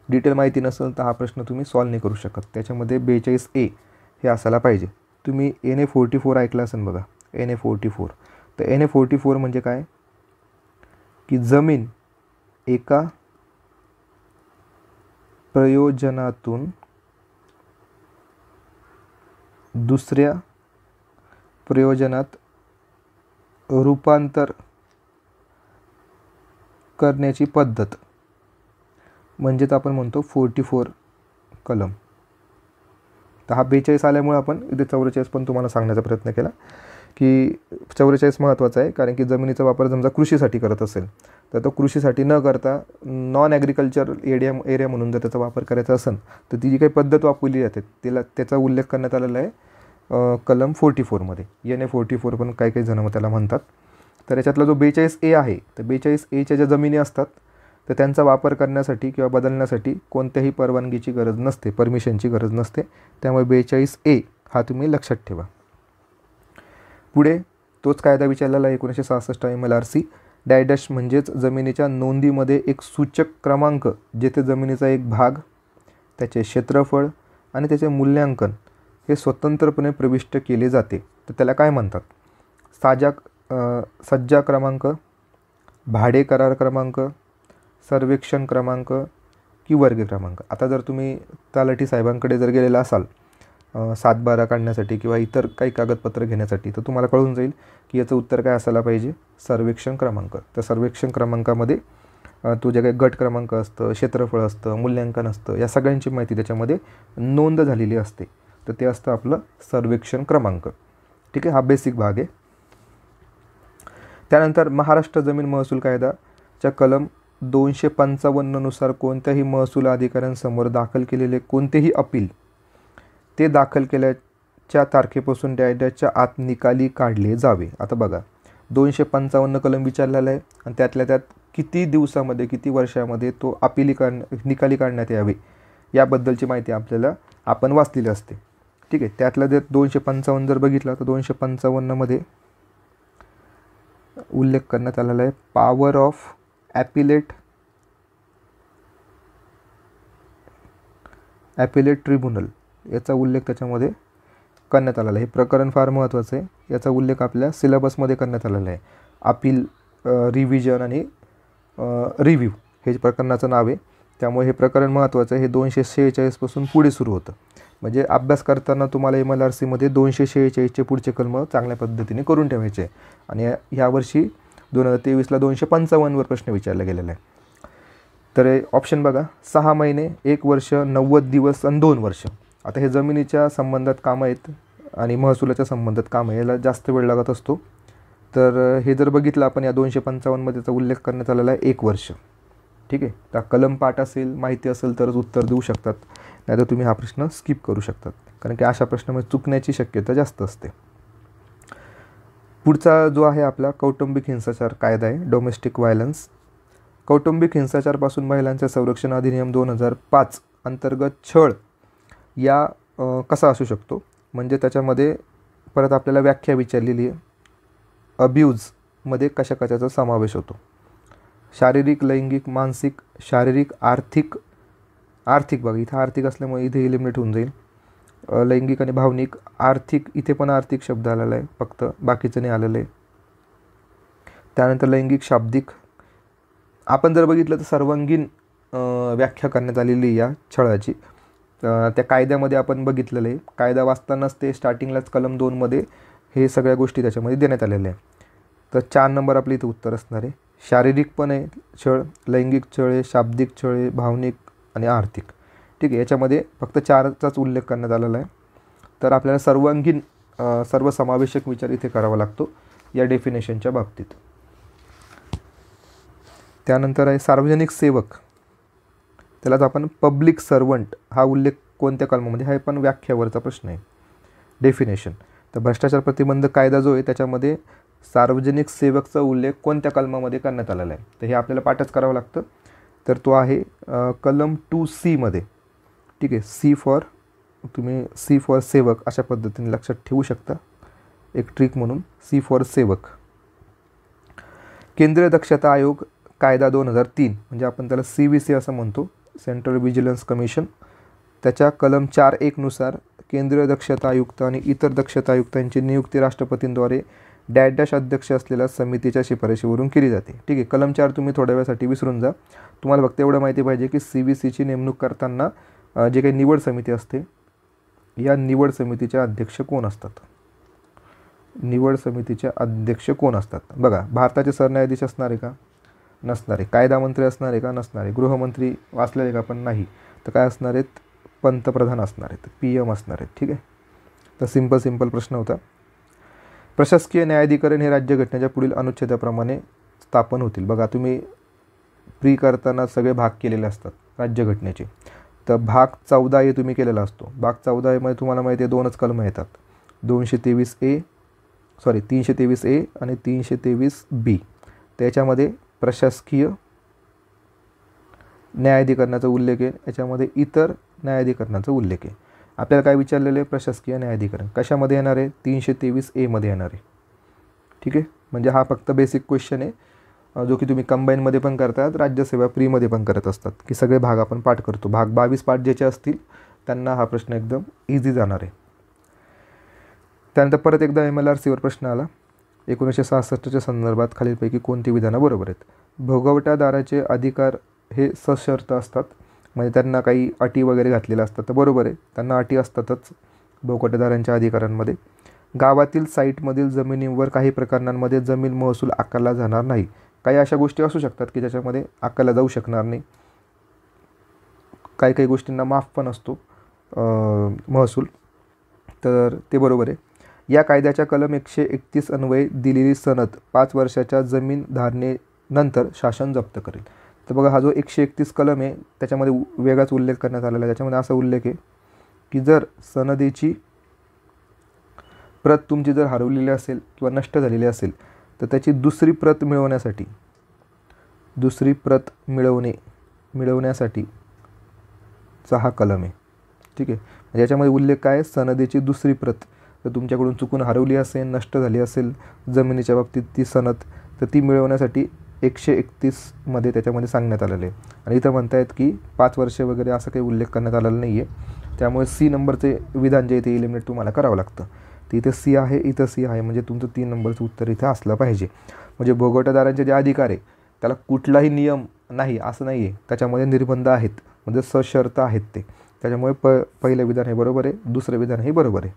डिटेल माहिती नसेल तर हा प्रश्न तुम्ही सॉल्व नाही करू शकत. त्याच्यामध्ये 42A हे असायला पाहिजे. तुम्ही NA44 ऐकलं असेल बघा, NA44. तर NA44 म्हणजे काय की जमीन एका प्रयोजनातून दुसऱ्या प्रयोजनात रूपांतर करण्याची पद्धत म्हणजेच आपण म्हणतो 44 कलम. तर हा 42 आल्यामुळे आपण इथे 44 पण तुम्हाला सांगण्याचा प्रयत्न केला की 44 महत्त्वाचा आहे, कारण की जमिनीचा वापर समजा कृषीसाठी करत असेल तर तो कृषीसाठी न करता नॉन ॲग्रिकल्चर एरिया म्हणून जर त्याचा वापर करायचा असेल तर ती जी काही पद्धत वापरली जाते त्याचा उल्लेख करण्यात आलेला आहे कलम 44मध्ये. NA44 पण काही जण त्याला म्हणतात. तर याच्यातला जो 42A आहे, तर 42Aच्या ज्या जमिनी असतात तर त्यांचा वापर करण्यासाठी किंवा बदलण्यासाठी कोणत्याही परवानगीची गरज नसते, परमिशनची गरज नसते. त्यामुळे 42A हा तुम्ही लक्षात ठेवा. पुढे तोच कायदा विचारलेला आहे 1966 MLRC. डॅश म्हणजेच जमिनीच्या नोंदीमध्ये एक सूचक क्रमांक जेथे जमिनीचा एक भाग, त्याचे क्षेत्रफळ आणि त्याचे मूल्यांकन हे स्वतंत्रपणे प्रविष्ट केले जाते. तर त्याला काय म्हणतात, सज्जा क्रमांक, भाडे करार क्रमांक, सर्वेक्षण क्रमांक की वर्ग क्रमांक. आता जर तुम्ही तलाठी साहेबांकडे जर गेलेला असाल 7/12 काढण्यासाठी किंवा इतर काही कागदपत्र घेण्यासाठी, तर तुम्हाला कळून जाईल की याचं उत्तर काय असायला पाहिजे, सर्वेक्षण क्रमांक. तर सर्वेक्षण क्रमांकामध्ये तो जे काही गट क्रमांक असतं, क्षेत्रफळ असतं, मूल्यांकन असतं, या सगळ्यांची माहिती त्याच्यामध्ये नोंद झालेली असते. तर ते असतं आपलं सर्वेक्षण क्रमांक. ठीक आहे, हा बेसिक भाग आहे. त्यानंतर महाराष्ट्र जमीन महसूल कायदाच्या कलम 255 नुसार कोणत्याही महसूल अधिकाऱ्यांसमोर दाखल केलेले कोणतेही अपील ते दाखल च्या तारखेपासून डॅश डॅशच्या आत निकाली काढले जावे. आता बघा 255 कलम विचारलेला आहे आणि त्यातल्या त्यात किती दिवसामध्ये किती वर्षामध्ये तो निकाली काढण्यात यावे याबद्दलची माहिती आपल्याला आपण वाचलेली असते. ठीक आहे, त्यातला जर 255 जर बघितला तर 255 मध्ये उल्लेख करण्यात आलेला आहे पॉवर ऑफ ॲपिलेट ट्रिब्युनल याचा उल्लेख त्याच्यामध्ये करण्यात आलेला आहे. हे प्रकरण फार महत्त्वाचं आहे, याचा उल्लेख आपल्या सिलेबसमध्ये करण्यात आलेला आहे. अपील, रिव्हिजन आणि रिव्ह्यू हे प्रकरणाचं नाव आहे. त्यामुळे हे प्रकरण महत्त्वाचं आहे. हे 246 पासून पुढे सुरू होतं. म्हणजे अभ्यास करताना तुम्हाला MLRCमध्ये 246चे पुढचे कलम चांगल्या पद्धतीने करून ठेवायचे आणि ह्यावर्षी 2023ला 255वर प्रश्न विचारला गेलेला आहे. तर ऑप्शन बघा 6 महिने, 1 वर्ष, 90 दिवस आणि 2 वर्ष. आता हे जमिनीच्या संबंधात कामं आहेत आणि महसुलाच्या संबंधात कामं याला जास्त वेळ लागत असतो. तर हे जर बघितलं आपण या 255 त्याचा उल्लेख करण्यात आलेला आहे 1 वर्ष. ठीक आहे, तर कलम पाठ असेल, माहिती असेल तरच उत्तर देऊ शकतात, नाहीतर तुम्ही हा प्रश्न स्किप करू शकतात, कारण की अशा प्रश्नामध्ये चुकण्याची शक्यता जास्त असते. पुढचा जो आहे आपला कौटुंबिक हिंसाचार कायदा आहे, डोमेस्टिक व्हायलन्स. कौटुंबिक हिंसाचारपासून महिलांचे संरक्षण अधिनियम 2005 अंतर्गत छळ या कसा असू शकतो, म्हणजे त्याच्यामध्ये परत आपल्याला व्याख्या विचारलेली आहे. अब्यूजमध्ये कशाचा समावेश होतो? शारीरिक, लैंगिक, मानसिक, शारीरिक, आर्थिक बघा इथं आर्थिक असल्यामुळे इथे एलिमिनेट होऊन जाईल. लैंगिक आणि भावनिक, आर्थिक इथे पण आर्थिक शब्द आलेला आहे, फक्त बाकीचं नाही आलेलं आहे. त्यानंतर लैंगिक, शाब्दिक. आपण जर बघितलं तर सर्वांगीण व्याख्या करण्यात आलेली या छळाची. त्या कायद्यामध्ये आपण बघितलेलं आहे. कायदा वाचतानाच ते स्टार्टिंगलाच कलम 2 हे सगळ्या गोष्टी त्याच्यामध्ये देण्यात आलेल्या आहे. तर 4 नंबर आपल्या इथं उत्तर असणार आहे. शारीरिक पण आहे छळ, लैंगिक छळ आहे, शाब्दिक छळ आहे, भावनिक आणि आर्थिक. ठीक आहे, याच्यामध्ये फक्त 4चाच उल्लेख करण्यात आलेला आहे. तर आपल्याला सर्वांगीण सर्वसमावेशक विचार इथे करावा लागतो या डेफिनेशनच्या बाबतीत. त्यानंतर आहे सार्वजनिक सेवक, त्यालाच आपण पब्लिक सर्वंट हा उल्लेख कोणत्या कलमामध्ये, हा पण व्याख्यावरचा प्रश्न आहे. डेफिनेशन तर भ्रष्टाचार प्रतिबंधक कायदा जो आहे त्याच्यामध्ये सार्वजनिक सेवकचा उल्लेख कोणत्या कलमामध्ये करण्यात आलेला आहे, तर हे आपल्याला पाठच करावं लागतं. तर तो आहे कलम 2C मध्ये. ठीक आहे, तुम्ही सी फॉर सेवक अशा पद्धतीने लक्षात ठेवू शकता, एक ट्रिक म्हणून. सी फॉर सेवक. केंद्रीय दक्षता आयोग कायदा 2003 म्हणजे आपण त्याला CVC असं म्हणतो, सेंट्रल व्हिजिलन्स कमिशन. त्याच्या कलम 4(1) नुसार केंद्रीय दक्षता आयुक्त आणि इतर दक्षता आयुक्तांची नियुक्ती राष्ट्रपतींद्वारे डॅश डॅश अध्यक्ष असलेल्या समितीच्या शिफारशीवरून केली जाते. ठीक आहे, कलम 4 तुम्ही थोड्या वेळासाठी विसरून जा. तुम्हाला फक्त एवढं माहिती पाहिजे की CVCची नेमणूक करताना जे काही निवड समिती असते, या निवड समितीचे अध्यक्ष कोण असतात? निवड समितीचे अध्यक्ष कोण असतात? बघा, भारताचे सरन्यायाधीश असणार आहे का? नसणारे. कायदा मंत्री असणार आहे का? नसणारे. गृहमंत्री वाचलेले का? पण नाही. तर काय असणार आहेत? पंतप्रधान असणार आहेत, PM असणार आहेत. ठीक आहे, तर सिंपल प्रश्न होता. प्रशासकीय न्यायाधिकरण हे राज्यघटनेच्या पुढील अनुच्छेदाप्रमाणे स्थापन होतील. बघा, तुम्ही प्री करताना सगळे भाग केलेले असतात राज्यघटनेचे. तर भाग 14A तुम्ही केलेला असतो. भाग 14A मध्ये तुम्हाला माहिती आहे 2च कलम येतात, 323A आणि 323B. त्याच्यामध्ये प्रशासकीय न्यायाधिकरणाचा उल्लेख आहे, याच्यामध्ये इतर न्यायाधिकरणाचा उल्लेख आहे. आपल्याला काय विचारलेलं आहे? प्रशासकीय न्यायाधिकरण कशामध्ये येणार आहे? 323A मध्ये येणार आहे. ठीक आहे, म्हणजे हा फक्त बेसिक क्वेश्चन आहे, जो की तुम्ही कंबाईनमध्ये पण करतात, राज्यसेवा प्रीमध्ये पण करत असतात, की सगळे भाग आपण पाठ करतो. भाग 22 पाठ ज्याचे असतील त्यांना हा प्रश्न एकदम इझी जाणार आहे. त्यानंतर परत एकदा MLRCवर प्रश्न आला. 1966च्या संदर्भात खालीलपैकी कोणती विधानं बरोबर आहेत? भोगवटादाराचे अधिकार हे सशर्त असतात, म्हणजे त्यांना काही अटी वगैरे घातलेल्या असतात, तर बरोबर आहे, त्यांना अटी असतातच भोगवटादारांच्या अधिकारांमध्ये. गावातील साईटमधील जमिनींवर काही प्रकरणांमध्ये जमीन महसूल आकारला जाणार नाही. काही अशा गोष्टी असू शकतात की ज्याच्यामध्ये आकारला जाऊ शकणार नाही. काही गोष्टींना माफ पण असतो महसूल, तर ते बरोबर आहे. या कायद्याच्या कलम 131 अन्वये दिलेली सनद 5 वर्षाच्या जमीन धारणेनंतर शासन जप्त करेल. तर बघा, हा जो 131 कलम आहे त्याच्यामध्ये वेगळाच उल्लेख करण्यात आलेला आहे. त्याच्यामध्ये असा उल्लेख आहे की जर सनदेची प्रत तुमची जर हरवलेली असेल किंवा नष्ट झालेली असेल तर त्याची दुसरी प्रत मिळवण्यासाठीचा हा कलम आहे. ठीक आहे, म्हणजे याच्यामध्ये उल्लेख काय आहे, सनदेची दुसरी प्रत जर तुमच्याकडून चुकून हरवली असेल, नष्ट झाली असेल जमिनीच्या बाबतीत ती सनद, तर ती मिळवण्यासाठी 131 मध्ये त्याच्यामध्ये सांगण्यात आलेलं आहे. आणि इथं म्हणतायत की 5 वर्षे वगैरे असं काही उल्लेख करण्यात आलेला नाही आहे. त्यामुळे सी नंबरचे विधान जे इथे एलिमिनेट तुम्हाला करावं लागतं. तर इथे सी आहे, इथं सी आहे, म्हणजे तुमचं 3 नंबरचं उत्तर इथं असलं पाहिजे. म्हणजे भोगवटादारांचे जे अधिकार आहे त्याला कुठलाही नियम नाही असं नाही आहे, त्याच्यामध्ये निर्बंध आहेत, म्हणजे सशर्त आहेत ते. त्याच्यामुळे पहिलं विधान हे बरोबर आहे, दुसरं विधान हे बरोबर आहे.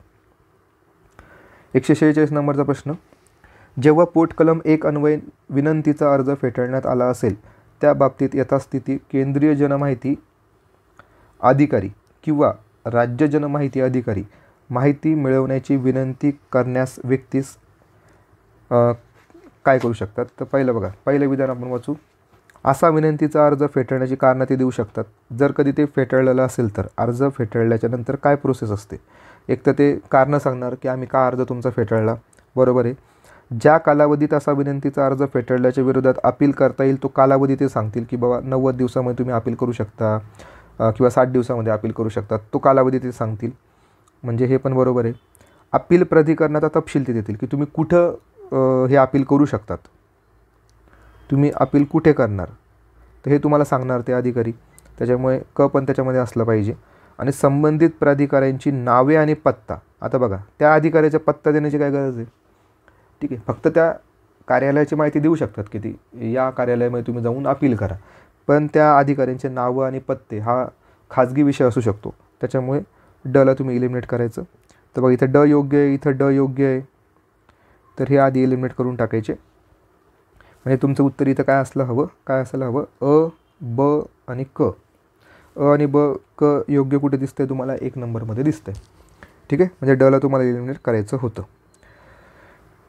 146 नंबरचा प्रश्न, जेव्हा पोटकलम 1 अन्वये विनंतीचा अर्ज फेटाळण्यात आला असेल त्या बाबतीत यथास्थिती केंद्रीय जनमाहिती अधिकारी किंवा राज्य जनमाहिती अधिकारी माहिती मिळवण्याची विनंती करण्यास व्यक्तीस काय करू शकतात. तर पहिलं बघा, पहिलं विधान आपण वाचू. असा विनंतीचा अर्ज फेटाळण्याची कारणं ते देऊ शकतात. जर कधी ते फेटाळलेलं असेल तर अर्ज फेटाळल्याच्या नंतर काय प्रोसेस असते. एक तर ते कारणं सांगणार की आम्ही का अर्ज तुमचा फेटाळला, बरोबर आहे. ज्या कालावधीत असा विनंतीचा अर्ज फेटाळल्याच्या विरोधात अपील करता येईल तो कालावधी ते सांगतील की बाबा 90 दिवसामध्ये तुम्ही अपील करू शकता किंवा 60 दिवसामध्ये अपील करू शकता, तो कालावधी ते सांगतील, म्हणजे हे पण बरोबर आहे. अपील प्राधिकरणाचा तपशील ते देतील की तुम्ही कुठं हे अपील करू शकतात, तुम्ही अपील कुठे करणार, तर हे तुम्हाला सांगणार ते अधिकारी. त्याच्यामुळे क पण त्याच्यामध्ये असलं पाहिजे. आणि संबंधित प्राधिकाऱ्यांची नावे आणि पत्ता. आता बघा, त्या अधिकाऱ्याचा पत्ता देण्याची काय गरज आहे. ठीक आहे, फक्त त्या कार्यालयाची माहिती देऊ शकतात की ती या कार्यालयामध्ये तुम्ही जाऊन अपील करा, पण त्या अधिकाऱ्यांचे नावं आणि पत्ते हा खाजगी विषय असू शकतो. त्याच्यामुळे डला तुम्ही एलिमिनेट करायचं. तर बघा, इथं ड योग्य आहे, इथं ड योग्य आहे, तर हे आधी एलिमिनेट करून टाकायचे. म्हणजे तुमचं उत्तर इथं काय असलं हवं, काय असायला हवं, अ, ब आणि क. अ आणि ब क योग्य कुठे दिसतंय तुम्हाला, 1 नंबरमध्ये दिसतंय. ठीक आहे, म्हणजे डला तुम्हाला एलिमिनेट करायचं होतं.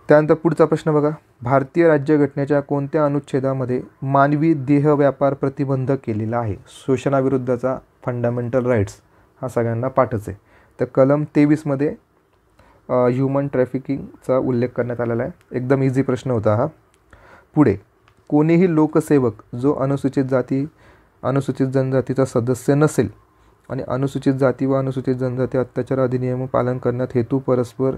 त्यानंतर पुढचा प्रश्न बघा, भारतीय राज्यघटनेच्या कोणत्या अनुच्छेदामध्ये मानवी देह व्यापार प्रतिबंध केलेला आहे. शोषणाविरुद्धचा फंडामेंटल राईट्स हा सगळ्यांना पाठच आहे. तर कलम 23 मध्ये ह्युमन ट्रॅफिकिंगचा उल्लेख करण्यात आलेला आहे. एकदम इझी प्रश्न होता हा. पुढे, कोणीही लोकसेवक जो अनुसूचित जनजातीचा सदस्य नसेल आणि अनुसूचित जाती व अनुसूचित जनजाती अत्याचार अधिनियम पालन करण्यात हेतू परस्पर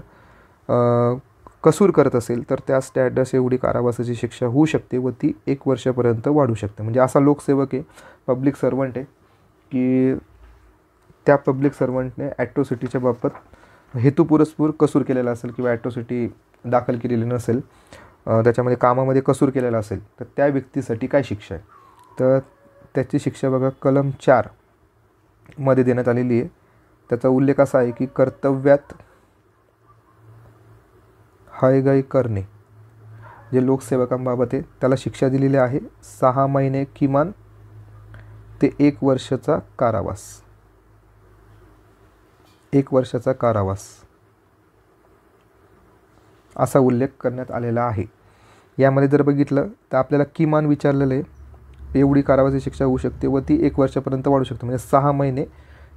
कसूर करत असेल तर त्यास स्टॅटस एवढी कारावासाची शिक्षा होऊ शकते व ती 1 वर्षापर्यंत वाढू शकते. म्हणजे असा लोकसेवक आहे, पब्लिक सर्वंट आहे, की त्या पब्लिक सर्वंटने ॲट्रॉसिटीच्या बाबत हेतुपुरस्पर कसूर केलेला असेल किंवा ॲट्रॉसिटी दाखल केलेली नसेल, त्याच्यामध्ये कामामध्ये कसूर केलेला असेल, तर त्या व्यक्तीसाठी काय शिक्षा आहे. तर त्याची शिक्षा बघा, कलम 4 मध्ये देण्यात आलेली आहे. त्याचा उल्लेख असा आहे की कर्तव्यात हायगाई करणे जे लोकसेवकांबाबत आहे त्याला शिक्षा दिलेली आहे 6 महिने किमान ते 1 वर्षाचा कारावास. 1 वर्षाचा कारावास असा उल्लेख करण्यात आलेला आहे. यामध्ये जर बघितलं तर आपल्याला किमान विचारलेलं आहे, एवढी कारावासाची शिक्षा होऊ शकते व ती 1 वर्षापर्यंत वाढू शकते. म्हणजे 6 महिने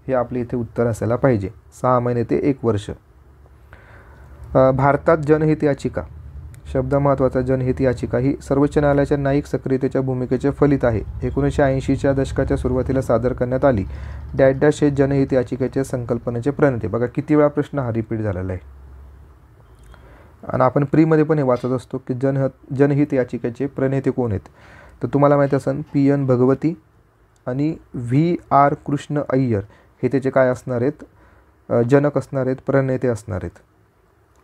हे आपले इथे उत्तर असायला पाहिजे. 6 महिने ते 1 वर्ष. भारतात जनहित याचिका शब्द महत्त्वाचा. जनहित याचिका ही सर्वोच्च न्यायालयाच्या न्यायिक सक्रियतेच्या भूमिकेचे फलित आहे. 1980च्या दशकाच्या सुरुवातीला सादर करण्यात आली. डॅश हे जनहित याचिकेच्या संकल्पनेचे प्रणेते. बघा किती वेळा प्रश्न हा रिपीट झालेला आहे आणि आपण प्रीमध्ये पण हे वाचत असतो की जनहित याचिकेचे प्रणेते कोण आहेत. तर तुम्हाला माहीत असेल PN भगवती आणि VR कृष्ण अय्यर हे त्याचे काय असणार आहेत, जनक असणार आहेत, प्रणेते असणार आहेत.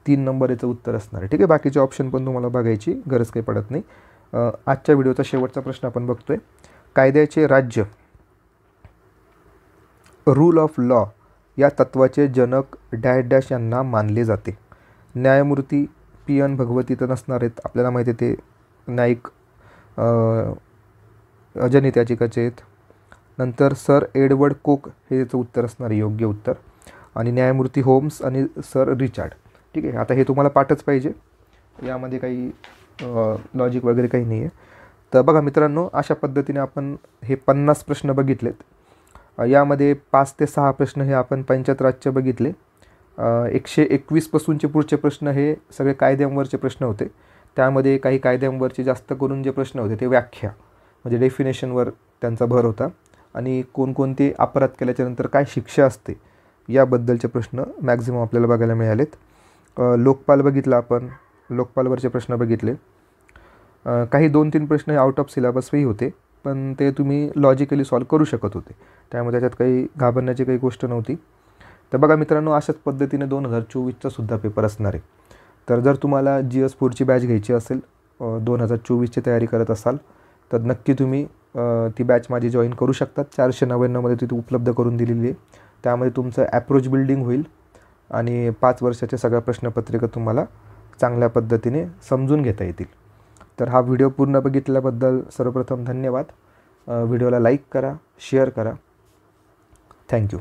3 नंबर याचं उत्तर असणार आहे. ठीक आहे, बाकीचे ऑप्शन पण तुम्हाला बघायची गरज काही पडत नाही. आजच्या व्हिडिओचा शेवटचा प्रश्न आपण बघतोय. कायद्याचे राज्य रूल ऑफ लॉ या तत्वाचे जनक डॅश यांना मानले जाते. न्यायमूर्ती PN भगवती तर नसणार आहेत, आपल्याला माहिती आहे ते न्यायिक जनहित याचिकाचे आहेत. नंतर सर एडवर्ड कोक हे याचं उत्तर असणार आहे, योग्य उत्तर. आणि न्यायमूर्ती होम्स आणि सर रिचार्ड. ठीक आहे, आता हे तुम्हाला पाठच पाहिजे, यामध्ये काही लॉजिक वगैरे काही नाही आहे. तर बघा मित्रांनो, अशा पद्धतीने आपण हे 50 प्रश्न बघितलेत. यामध्ये 5 ते 6 प्रश्न हे आपण पंचायत राजचे बघितले 121 पासूनचे पुढचे प्रश्न हे सगळे कायद्यांवरचे प्रश्न होते. त्यामध्ये काही कायद्यांवरचे जास्त करून जे प्रश्न होते ते व्याख्या म्हणजे डेफिनेशनवर त्यांचा भर होता आणि कोणकोणते अपराध केल्याच्यानंतर काय शिक्षा असते याबद्दलचे प्रश्न मॅक्झिमम आपल्याला बघायला मिळालेत. लोकपाल बघितला आपण, लोकपालवरचे प्रश्न बघितले. काही 2-3 प्रश्न हे आउट ऑफ सिलेबसही होते, पण ते तुम्ही लॉजिकली सॉल्व करू शकत होते, त्यामुळे त्याच्यात काही घाबरण्याची काही गोष्ट नव्हती. तर बघा मित्रांनो, अशाच पद्धतीने 2024चा सुद्धा पेपर असणार आहे. तर जर तुम्हाला GS4ची बॅच घ्यायची असेल, 2024ची तयारी करत असाल तर नक्की तुम्ही ती बॅच माझी जॉईन करू शकतात. 499मध्ये तिथे उपलब्ध करून दिलेली आहे. त्यामध्ये तुमचं ॲप्रोच बिल्डिंग होईल आणि 5 वर्षाच्या सगळ्या प्रश्नपत्रिका तुम्हाला चांगल्या पद्धतीने समजून घेता येतील. तर हा व्हिडिओ पूर्ण बघितल्याबद्दल सर्वप्रथम धन्यवाद. व्हिडिओला लाईक करा, शेअर करा. थँक्यू.